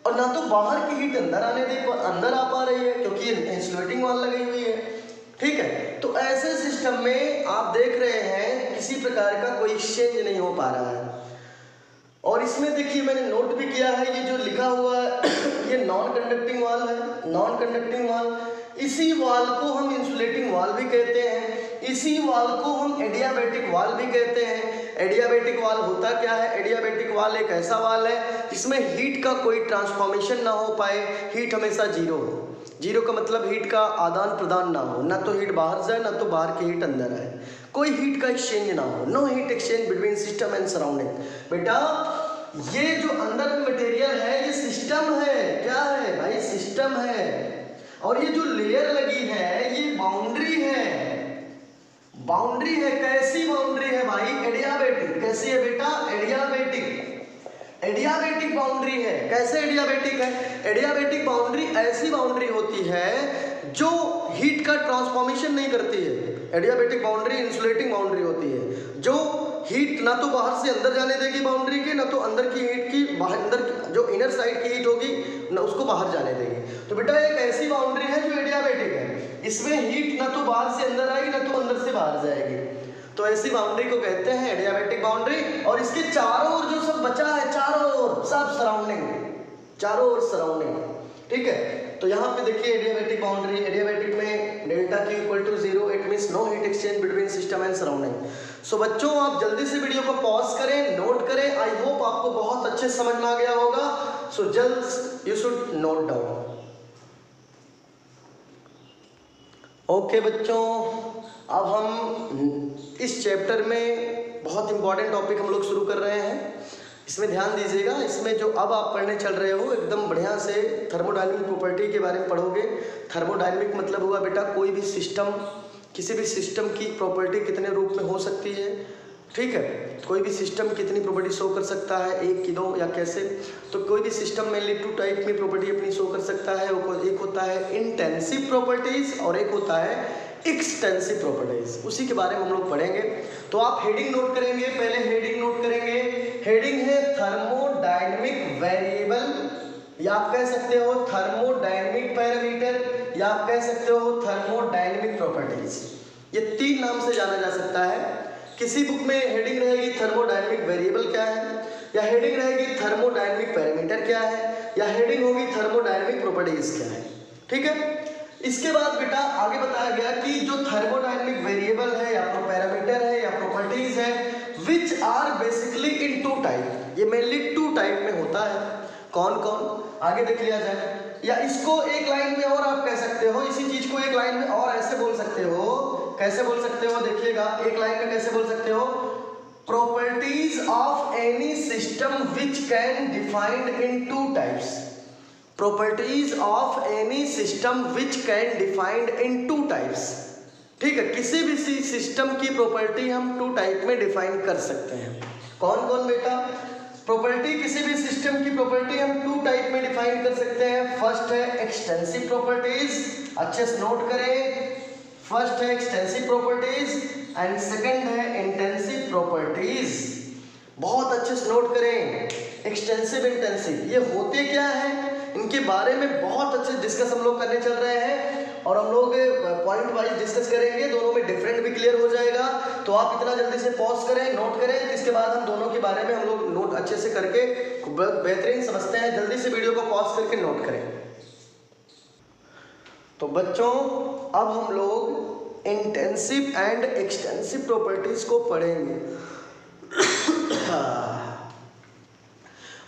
और ना तो बाहर की हीट अंदर अंदर आ पा रही है, क्योंकि इंसुलेटिंग वाल लगी हुई है। ठीक है, तो ऐसे सिस्टम में आप देख रहे हैं किसी प्रकार का कोई एक्सचेंज नहीं हो पा रहा है। और इसमें देखिए मैंने नोट भी किया है, ये जो लिखा हुआ है ये नॉन कंडक्टिंग वाल है, नॉन कंडक्टिंग वाल। इसी वाल को हम इंसुलेटिंग वाल भी कहते हैं, इसी वाल को हम एडियाबैटिक वाल भी कहते हैं। एडियाबैटिक वाल होता क्या है? एडियाबैटिक वाल एक ऐसा वाल है जिसमें हीट का कोई ट्रांसफॉर्मेशन ना हो पाए, हीट हमेशा जीरो हो। जीरो का मतलब हीट का आदान प्रदान ना हो, ना तो हीट बाहर जाए ना तो बाहर की हीट अंदर आए, कोई हीट का एक्सचेंज ना हो, no heat exchange between system and surrounding. बेटा ये जो अंदर मटेरियल है ये सिस्टम है, क्या है भाई? सिस्टम है। और ये जो लेयर लगी है ये बाउंड्री है, बाउंड्री है। कैसी बाउंड्री है भाई? एडियाबैटिक। कैसी है बेटा? एडियाबैटिक। एडियाबैटिक बाउंड्री है। कैसे एडियाबैटिक है? एडियाबैटिक बाउंड्री ऐसी बाउंड्री होती है जो हीट का ट्रांसफॉर्मेशन नहीं करती है। एडियाबैटिक बाउंड्री इंसुलेटिंग बाउंड्री होती है जो हीट ना तो बाहर से अंदर जाने देगी बाउंड्री के, ना तो अंदर की हीट की बाहर, अंदर जो इनर साइड की हीट होगी ना उसको बाहर जाने देगी। तो बेटा एक ऐसी बाउंड्री है जो एडियाबैटिक है, इसमें हीट ना तो बाहर से अंदर आएगी ना तो अंदर से बाहर जाएगी, तो ऐसी बाउंड्री को कहते हैं एडियाबैटिक बाउंड्री। और इसके चारों ओर जो सब बचा है, चारों ओर सब सराउंडिंग, चारों ओर सराउंडिंग, ठीक है। तो यहाँ पे देखिए एडियाबैटिक बाउंड्री, एडियाबैटिक में delta Q equal to 0, it means no heat exchange between system and surrounding. So बच्चों आप जल्दी से वीडियो को पॉज करें, नोट करें। आई होप आपको बहुत अच्छे समझ में आ गया होगा। सो जल्द you should note down. Okay बच्चों, अब हम इस चैप्टर में बहुत इंपॉर्टेंट टॉपिक हम लोग शुरू कर रहे हैं। इसमें ध्यान दीजिएगा, इसमें जो अब आप पढ़ने चल रहे हो एकदम बढ़िया से थर्मोडायनेमिक प्रॉपर्टी के बारे में पढ़ोगे। थर्मोडायनेमिक मतलब हुआ बेटा कोई भी सिस्टम, किसी भी सिस्टम की प्रॉपर्टी कितने रूप में हो सकती है, ठीक है। कोई भी सिस्टम कितनी प्रॉपर्टी शो कर सकता है, एक की दो या कैसे। तो कोई भी सिस्टम मेनली 2 टाइप में प्रॉपर्टी अपनी शो कर सकता है। एक होता है इंटेंसिव प्रॉपर्टीज और एक होता है एक्सटेंसिव प्रॉपर्टीज। उसी के बारे में हम लोग पढ़ेंगे। तो आप हेडिंग नोट करेंगे, पहले हेडिंग नोट करेंगे। हेडिंग है थर्मोडायनेमिक वेरिएबल, या आप कह सकते हो थर्मोडायनेमिक पैरामीटर, या आप कह सकते हो थर्मोडायनेमिक प्रॉपर्टीज। ये 3 नाम से जाना जा सकता है। किसी बुक में हेडिंग रहेगी थर्मोडायनेमिक वेरिएबल क्या है, या हेडिंग रहेगी थर्मोडायनेमिक पैरामीटर क्या है, या हेडिंग होगी थर्मोडायनेमिक प्रॉपर्टीज क्या है, ठीक है। इसके बाद बेटा आगे बताया गया कि जो थर्मोडायनेमिक वेरिएबल है या पैरामीटर है या प्रॉपर्टीज है, which are basically in 2 type, ये मेनली 2 टाइप में होता है। कौन कौन, आगे देख लिया जाए। या इसको एक लाइन में और आप कह सकते हो, इसी चीज को एक लाइन में और ऐसे बोल सकते हो। कैसे बोल सकते हो, देखिएगा एक लाइन में कैसे बोल सकते हो। Properties of any system which can defined in 2 types. Properties of any system which can defined in 2 types, ठीक है। किसी भी सिस्टम की प्रॉपर्टी हम 2 टाइप में डिफाइन कर सकते हैं। कौन कौन बेटा, प्रॉपर्टी किसी भी सिस्टम की प्रॉपर्टी हम 2 टाइप में डिफाइन कर सकते हैं। फर्स्ट है एक्सटेंसिव प्रॉपर्टीज, अच्छे से नोट करें। फर्स्ट है एक्सटेंसिव प्रॉपर्टीज एंड सेकंड है इंटेंसिव प्रॉपर्टीज। बहुत अच्छे से नोट करें। एक्सटेंसिव, इंटेंसिव ये होते क्या है, इनके बारे में बहुत अच्छे डिस्कस हम लोग करने चल रहे हैं और हम लोग पॉइंट वाइज डिस्कस करेंगे। दोनों में डिफरेंट भी क्लियर हो जाएगा। तो आप इतना जल्दी से पॉज करें, नोट करें। इसके बाद हम दोनों के बारे में हम लोग नोट अच्छे से करके बेहतरीन समझते हैं। जल्दी से वीडियो को पॉज करके नोट करें। तो बच्चों अब हम लोग इंटेंसिव एंड एक्सटेंसिव प्रॉपर्टीज को पढ़ेंगे।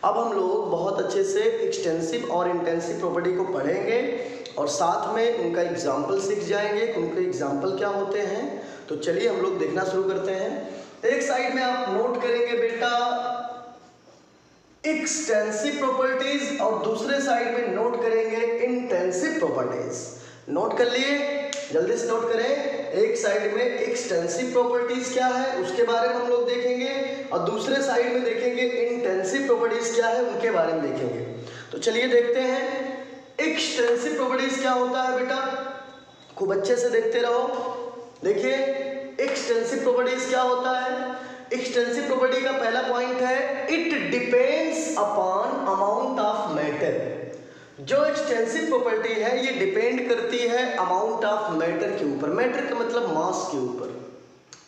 अब हम लोग बहुत अच्छे से एक्सटेंसिव और इंटेंसिव प्रॉपर्टी को पढ़ेंगे और साथ में उनका एग्जाम्पल सीख जाएंगे। उनके एग्जाम्पल क्या होते हैं। तो चलिए हम लोग देखना शुरू करते हैं। एक साइड में आप नोट करेंगे बेटा एक्सटेंसिव प्रॉपर्टीज और दूसरे साइड में नोट करेंगे इंटेंसिव प्रॉपर्टीज। नोट कर लिए, जल्दी से नोट करें। एक साइड में एक्सटेंसिव प्रॉपर्टीज क्या है उसके बारे में हम लोग देखेंगे और दूसरे साइड में देखेंगे इंटेंसिव प्रॉपर्टीज क्या है उनके बारे में देखेंगे। तो चलिए देखते हैं एक्सटेंसिव प्रॉपर्टीज क्या होता है बेटा, खूब अच्छे से देखते रहो। देखिए एक्सटेंसिव प्रॉपर्टीज क्या होता है। एक्सटेंसिव प्रॉपर्टी का पहला पॉइंट है it depends upon amount of matter. जो एक्सटेंसिव प्रॉपर्टी है ये डिपेंड करती है अमाउंट ऑफ मैटर के ऊपर। मैटर का मतलब मास के ऊपर,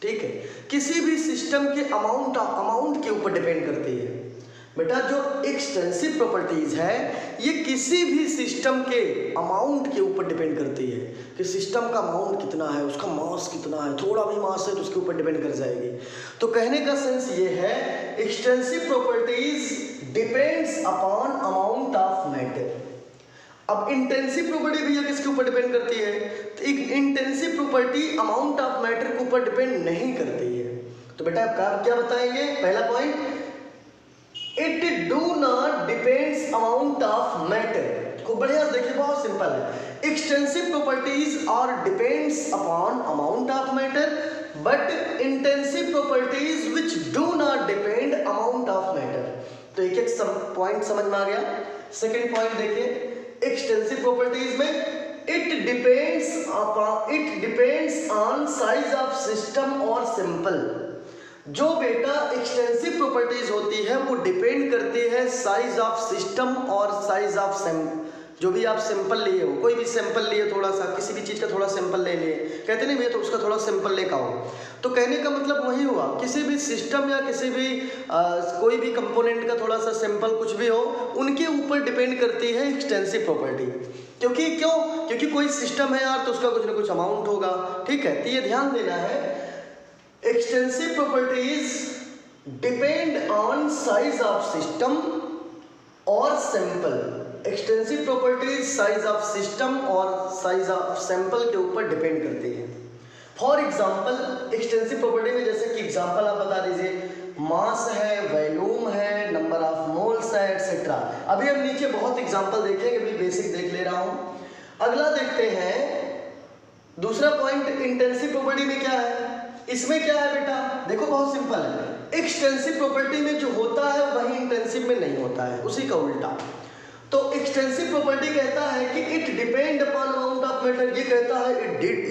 ठीक है। किसी भी सिस्टम के अमाउंट के ऊपर डिपेंड करती है बेटा। जो एक्सटेंसिव प्रॉपर्टीज है ये किसी भी सिस्टम के अमाउंट के ऊपर डिपेंड करती है कि सिस्टम का अमाउंट कितना है, उसका मास कितना है। थोड़ा भी मास है तो उसके ऊपर डिपेंड कर जाएगी। तो कहने का सेंस ये है extensive properties depends upon amount of matter. अब इंटेंसिव प्रॉपर्टी भैया किसके ऊपर डिपेंड करती है, तो intensive property amount of matter के ऊपर डिपेंड नहीं करती है। तो बेटा आप क्या बताएंगे, पहला point it do not depends amount of matter. खूब बढ़िया देखिए, बहुत सिंपल है। Extensive properties are depends upon amount of matter but intensive properties which do not depend amount of matter. तो एक एक पॉइंट समझ में आ गया। सेकेंड पॉइंट देखिए, एक्सटेंसिव प्रॉपर्टीज में it depends on size of system और सिंपल। जो बेटा एक्सटेंसिव प्रॉपर्टीज होती है वो डिपेंड करती है साइज ऑफ सिस्टम और साइज ऑफ जो भी आप सिंपल लिए हो, कोई भी सिंपल लिए, थोड़ा सा किसी भी चीज़ का थोड़ा सिंपल ले लिए, कहते नहीं भैया तो उसका थोड़ा सिंपल लेकर आओ। तो कहने का मतलब वही हुआ, किसी भी सिस्टम या किसी भी कोई भी कंपोनेंट का थोड़ा सा सिंपल कुछ भी हो, उनके ऊपर डिपेंड करती है एक्सटेंसिव प्रॉपर्टी। क्योंकि कोई सिस्टम है यार तो उसका कुछ ना कुछ अमाउंट होगा, ठीक है। तो ये ध्यान देना है, extensive properties depend on size of system और sample. Extensive properties size of system और साइज ऑफ सैंपल के ऊपर डिपेंड करती है। फॉर एग्जाम्पल एक्सटेंसिव प्रॉपर्टी में जैसे कि एग्जाम्पल आप बता दीजिए, मास है, वॉल्यूम है, नंबर ऑफ मोल्स है, एक्सेट्रा। अभी हम नीचे बहुत एग्जाम्पल देखेंगे, अभी बेसिक देख ले रहा हूँ। अगला देखते हैं दूसरा पॉइंट, इंटेंसिव प्रॉपर्टी में क्या है। इसमें क्या है बेटा, देखो बहुत सिंपल है, एक्सटेंसिव प्रॉपर्टी में जो होता है वही इंटेंसिव में नहीं होता है, उसी का उल्टा। तो एक्सटेंसिव प्रॉपर्टी कहता है कि it depend upon amount of matter, ये कहता है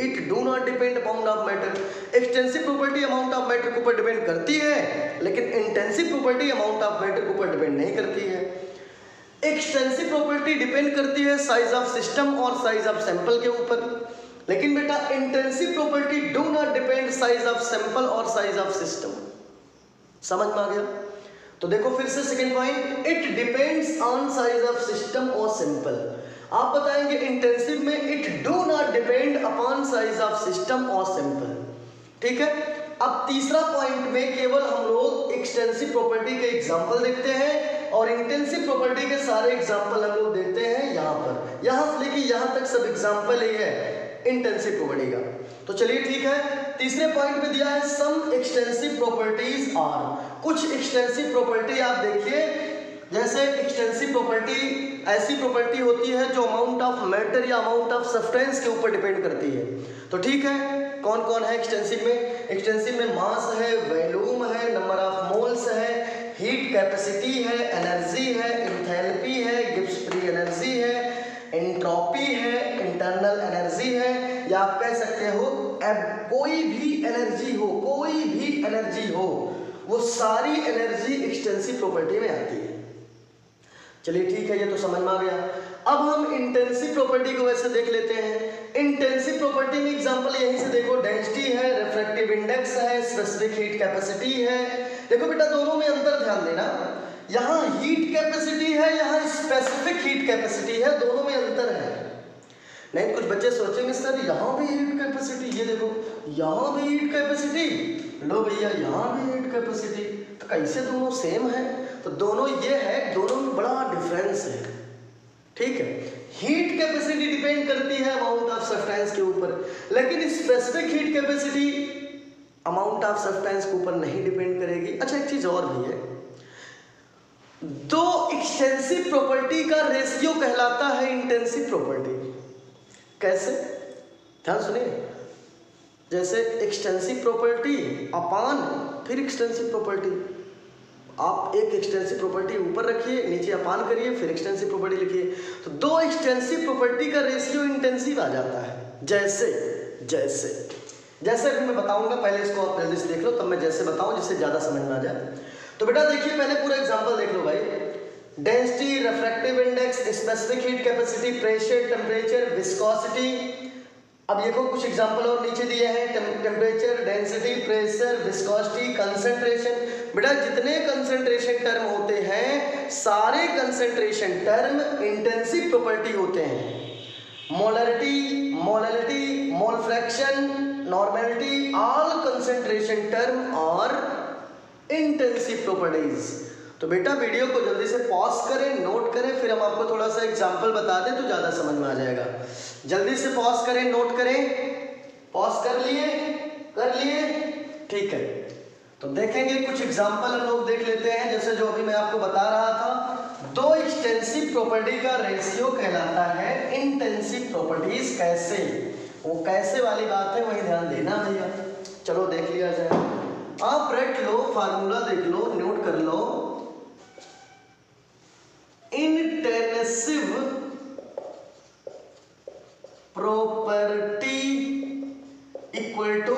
it do not depend upon of matter. Extensive property amount of matter के ऊपर डिपेंड करती है, लेकिन intensive property amount of matter के ऊपर डिपेंड नहीं करती है। एक्सटेंसिव प्रॉपर्टी डिपेंड करती है साइज ऑफ सिस्टम और साइज ऑफ सैंपल के ऊपर, लेकिन बेटा intensive property do not depend size of sample और साइज ऑफ सिस्टम। समझ में आ गया? तो देखो फिर से second point, it depends on size of system और सैंपल। आप बताएंगे इंटेंसिव में it do not depend upon size of system और सैंपल, ठीक है। अब तीसरा पॉइंट में केवल हम लोग एक्सटेंसिव प्रॉपर्टी के एग्जांपल देखते हैं और इंटेंसिव प्रॉपर्टी के सारे एग्जांपल हम लोग देते हैं यहाँ पर, यहाँ से लेके यहाँ तक सब एग्जांपल ही है इंटेंसिव प्रॉपर्टी का। तो चलिए ठीक है, तीसरे पॉइंट में दिया है सम एक्सटेंसिव प्रॉपर्टीज आर। कुछ एक्सटेंसिव प्रॉपर्टी आप देखिए, जैसे एक्सटेंसिव प्रॉपर्टी ऐसी प्रॉपर्टी होती है जो अमाउंट ऑफ मैटर या अमाउंट ऑफ सब्सटेंस के ऊपर डिपेंड करती है। तो ठीक है, कौन कौन है एक्सटेंसिव में? एक्सटेंसिव में मास है, वॉल्यूम है, नंबर ऑफ मोल्स है, हीट कैपेसिटी है, एनर्जी है, इंथैल्पी है, गिब्स फ्री एनर्जी है, एंट्रोपी है, इंटरनल एनर्जी है, या आप कह सकते हो कोई भी एनर्जी हो, कोई भी एनर्जी हो, वो सारी एनर्जी एक्सटेंसिव प्रॉपर्टी में आती है। चलिए ठीक है, ये तो समझ में आ गया। अब हम इंटेंसिव प्रॉपर्टी को वैसे देख लेते हैं। इंटेंसिव प्रॉपर्टी में एग्जांपल यहीं से देखो, डेंसिटी है, रिफ्रैक्टिव इंडेक्स है, स्पेसिफिक हीट कैपेसिटी है। देखो बेटा दोनों में अंतर ध्यान देना, यहाँ हीट कैपेसिटी है, यहाँ स्पेसिफिक हीट कैपेसिटी है, दोनों में अंतर है। नहीं कुछ बच्चे सोचेंगे सर यहाँ भी हीट कैपेसिटी, ये देखो यहाँ भी हीट कैपेसिटी, लो भैया यहाँ भी हीट कैपेसिटी, तो कैसे दोनों सेम है? तो दोनों ये है, दोनों में बड़ा डिफरेंस है, ठीक है। हीट कैपेसिटी डिपेंड करती है अमाउंट ऑफ सब्सटेंस के ऊपर, लेकिन specific heat capacity amount of substance के ऊपर नहीं डिपेंड करेगी। अच्छा एक चीज और भी है, दो एक्सटेंसिव प्रॉपर्टी का रेशियो कहलाता है इंटेंसिव प्रॉपर्टी। कैसे? ध्यान सुनिए, जैसे एक्सटेंसिव प्रॉपर्टी अपान फिर एक्सटेंसिव प्रॉपर्टी, आप एक एक्सटेंसिव प्रॉपर्टी ऊपर रखिए, नीचे अपान करिए, फिर एक्सटेंसिव प्रॉपर्टी लिखिए, तो दो एक्सटेंसिव प्रॉपर्टी का रेशियो इंटेंसिव आ जाता है। जैसे जैसे जैसे अभी मैं बताऊंगा, पहले इसको आप जल्दी से देख लो, तब मैं जैसे बताऊं जिससे ज़्यादा समझ में आ जाए। तो बेटा देखिए पहले पूरा एग्जाम्पल देख लो भाई, density, refractive index, specific heat capacity, pressure, temperature, viscosity. अब देखो कुछ एग्जांपल और नीचे दिए हैं, temperature, density, pressure, viscosity, concentration. बेटा जितने कंसंट्रेशन टर्म होते हैं सारे कंसंट्रेशन टर्म इंटेंसिव प्रॉपर्टी होते हैं। Molarity, molality, mole fraction, normality, all concentration term और इंटेंसिव प्रॉपर्टीज। तो बेटा वीडियो को जल्दी से पॉज करें, नोट करें, फिर हम आपको थोड़ा सा एग्जांपल बता दें तो ज़्यादा समझ में आ जाएगा। जल्दी से पॉज करें, नोट करें, पॉज कर लिए, ठीक है। तो देखेंगे कुछ एग्जांपल हम लोग देख लेते हैं, जैसे जो अभी मैं आपको बता रहा था, दो एक्सटेंसिव प्रॉपर्टी का रेशियो कहलाता है इंटेंसिव प्रॉपर्टीज। कैसे? वो कैसे वाली बात है वही ध्यान देना भैया। चलो देख लिया जाए, आप रट लो, फार्मूला देख लो, नोट कर लो। Intensive property equal to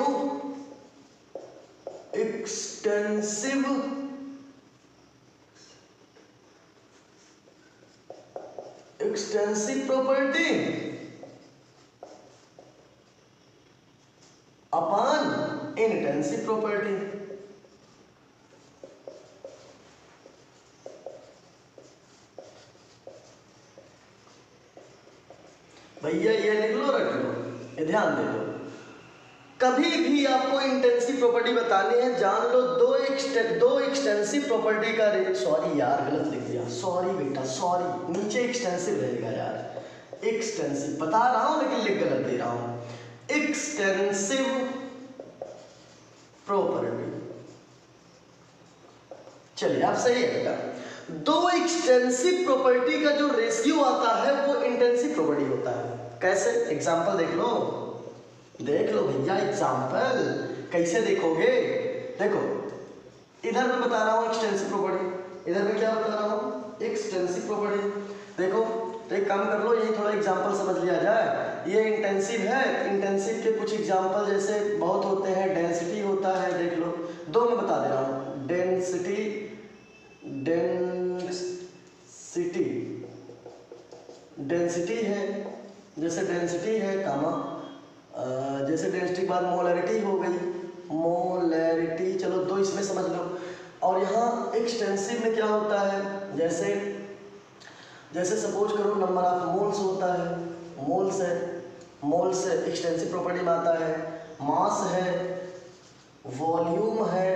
extensive property upon intensive property. भैया ये लिख लो, रख लो, ये ध्यान दे दो। कभी भी आपको इंटेंसिव प्रॉपर्टी बतानी है, जान लो दो एक्सटेंसिव प्रॉपर्टी का रेट, सॉरी यार गलत लिख दिया, सॉरी बेटा सॉरी, नीचे एक्सटेंसिव रहेगा यार, एक्सटेंसिव बता रहा हूं लेकिन लिख गलत दे रहा हूं। एक्सटेंसिव प्रॉपर्टी, चलिए आप सही है बेटा। दो एक्सटेंसिव प्रॉपर्टी का जो रेशियो आता है वो इंटेंसिव प्रॉपर्टी होता है। कैसे? एग्जांपल देख लो भैया, एग्जांपल कैसे देखोगे? देखो इधर मैं बता रहा हूँ एक्सटेंसिव प्रॉपर्टी, इधर मैं क्या बता रहा हूँ? Extensive property. देखो तो एक काम कर लो, यही थोड़ा एग्जांपल समझ लिया जाए। ये इंटेंसिव है, इंटेंसिव के कुछ एग्जांपल जैसे बहुत होते हैं, डेंसिटी होता है, देख लो दो मैं बता दे रहा हूँ। डेंसिटी है, जैसे डेंसिटी है कामा, जैसे डेंसिटी के बाद मोलैरिटी हो गई, मोलैरिटी, चलो दो इसमें समझ लो। और यहाँ एक्सटेंसिव में क्या होता है, जैसे सपोज करो नंबर ऑफ मोल्स होता है, मोल्स एक्सटेंसिव प्रॉपर्टी में आता है, मास है, वॉल्यूम है,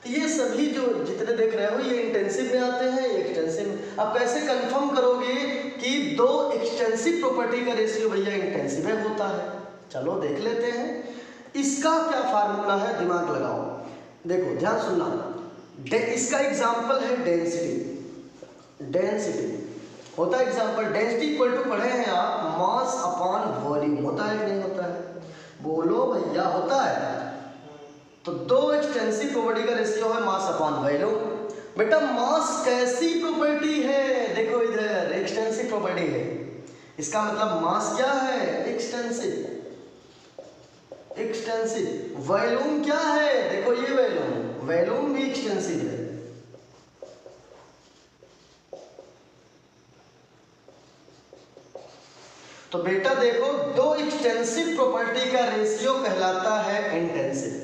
तो ये सभी जो जितने देख रहे हो ये इंटेंसिव में आते हैं, ये एक्सटेंसिव में। अब कैसे कंफर्म करोगे कि दो एक्सटेंसिव प्रॉपर्टी का रेशियो भैया इंटेंसिव में होता है? चलो देख लेते हैं। इसका क्या फार्मूला है, दिमाग लगाओ, देखो ध्यान सुनना। इसका एग्जांपल है डेंसिटी होता है एग्जांपल। डेंसिटी इक्वल टू पढ़े हैं आप, मास अपॉन वॉल्यूम, होता है कि नहीं होता है? बोलो भैया, होता है। तो दो एक्सटेंसिव प्रॉपर्टी का रेशियो है मास अपॉन वॉल्यूम। बेटा मास कैसी प्रॉपर्टी है? देखो इधर एक्सटेंसिव प्रॉपर्टी है, इसका मतलब मास क्या है? एक्सटेंसिव। वॉल्यूम क्या है? देखो ये वॉल्यूम भी एक्सटेंसिव है। तो बेटा देखो दो एक्सटेंसिव प्रॉपर्टी का रेशियो कहलाता है इंटेंसिव।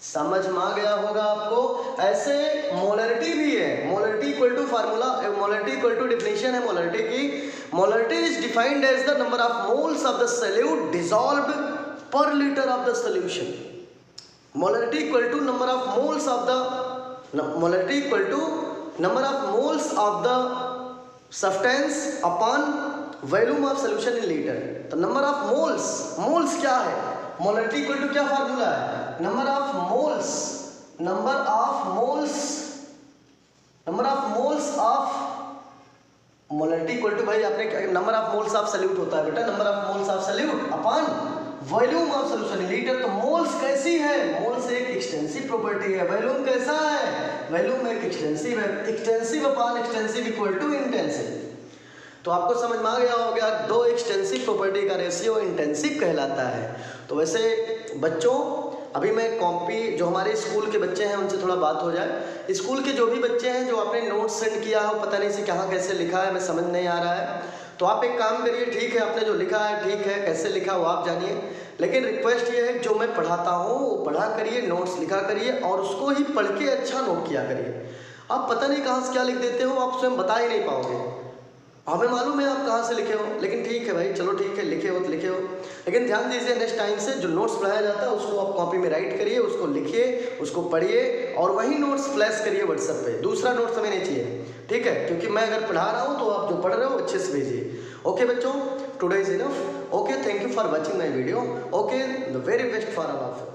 समझ में आ गया होगा आपको। ऐसे मोलैरिटी भी है, molarity equal to formula, molarity equal to definition है मोलैरिटी की। Molarity is defined as the number of moles of the solute dissolved per litre of the solution. Molarity equal to number of moles of the molarity equal to number of moles of the substance upon volume of solution in litre. तो number of moles क्या है? Molarity equal to क्या formula है? Number of moles of molarity equal to, भाई आपने क्या, number of moles of solute होता है बेटा, number of moles of solute upon volume of solution in litre. तो मोल्स कैसी है? मोल्स एक एक्सटेंसिव प्रॉपर्टी है। वॉल्यूम कैसा है? वॉल्यूम एक एक्सटेंसिव है। Extensive upon extensive equal to intensive. तो आपको समझ में आ गया होगा, दो एक्सटेंसिव प्रॉपर्टी का रेशियो इंटेंसिव कहलाता है। तो वैसे बच्चों अभी मैं कॉपी, जो हमारे स्कूल के बच्चे हैं उनसे थोड़ा बात हो जाए। स्कूल के जो भी बच्चे हैं जो आपने नोट्स सेंड किया हो, पता नहीं से कहाँ कैसे लिखा है, मैं समझ नहीं आ रहा है, तो आप एक काम करिए, ठीक है आपने जो लिखा है ठीक है, कैसे लिखा वो आप जानिए, लेकिन रिक्वेस्ट ये है जो मैं पढ़ाता हूँ वो पढ़ा करिए, नोट्स लिखा करिए और उसको ही पढ़ के अच्छा नोट किया करिए। आप पता नहीं कहाँ से क्या लिख देते हो, आप स्वयं बता ही नहीं पाओगे। हमें मालूम है आप कहाँ से लिखे हो, लेकिन ठीक है भाई, चलो ठीक है, लिखे हो तो लिखे हो, लेकिन ध्यान दीजिए नेक्स्ट टाइम से जो नोट्स पढ़ाया जाता है उसको आप कॉपी में राइट करिए, उसको लिखिए, उसको पढ़िए और वही नोट्स फ्लैश करिए व्हाट्सएप पे। दूसरा नोट्स हमें नहीं चाहिए, ठीक है? क्योंकि मैं अगर पढ़ा रहा हूँ तो आप जो पढ़ रहे हो अच्छे से भेजिए। ओके बच्चों, today is enough. Okay, thank you for watching my video. Okay, the very best for all of you.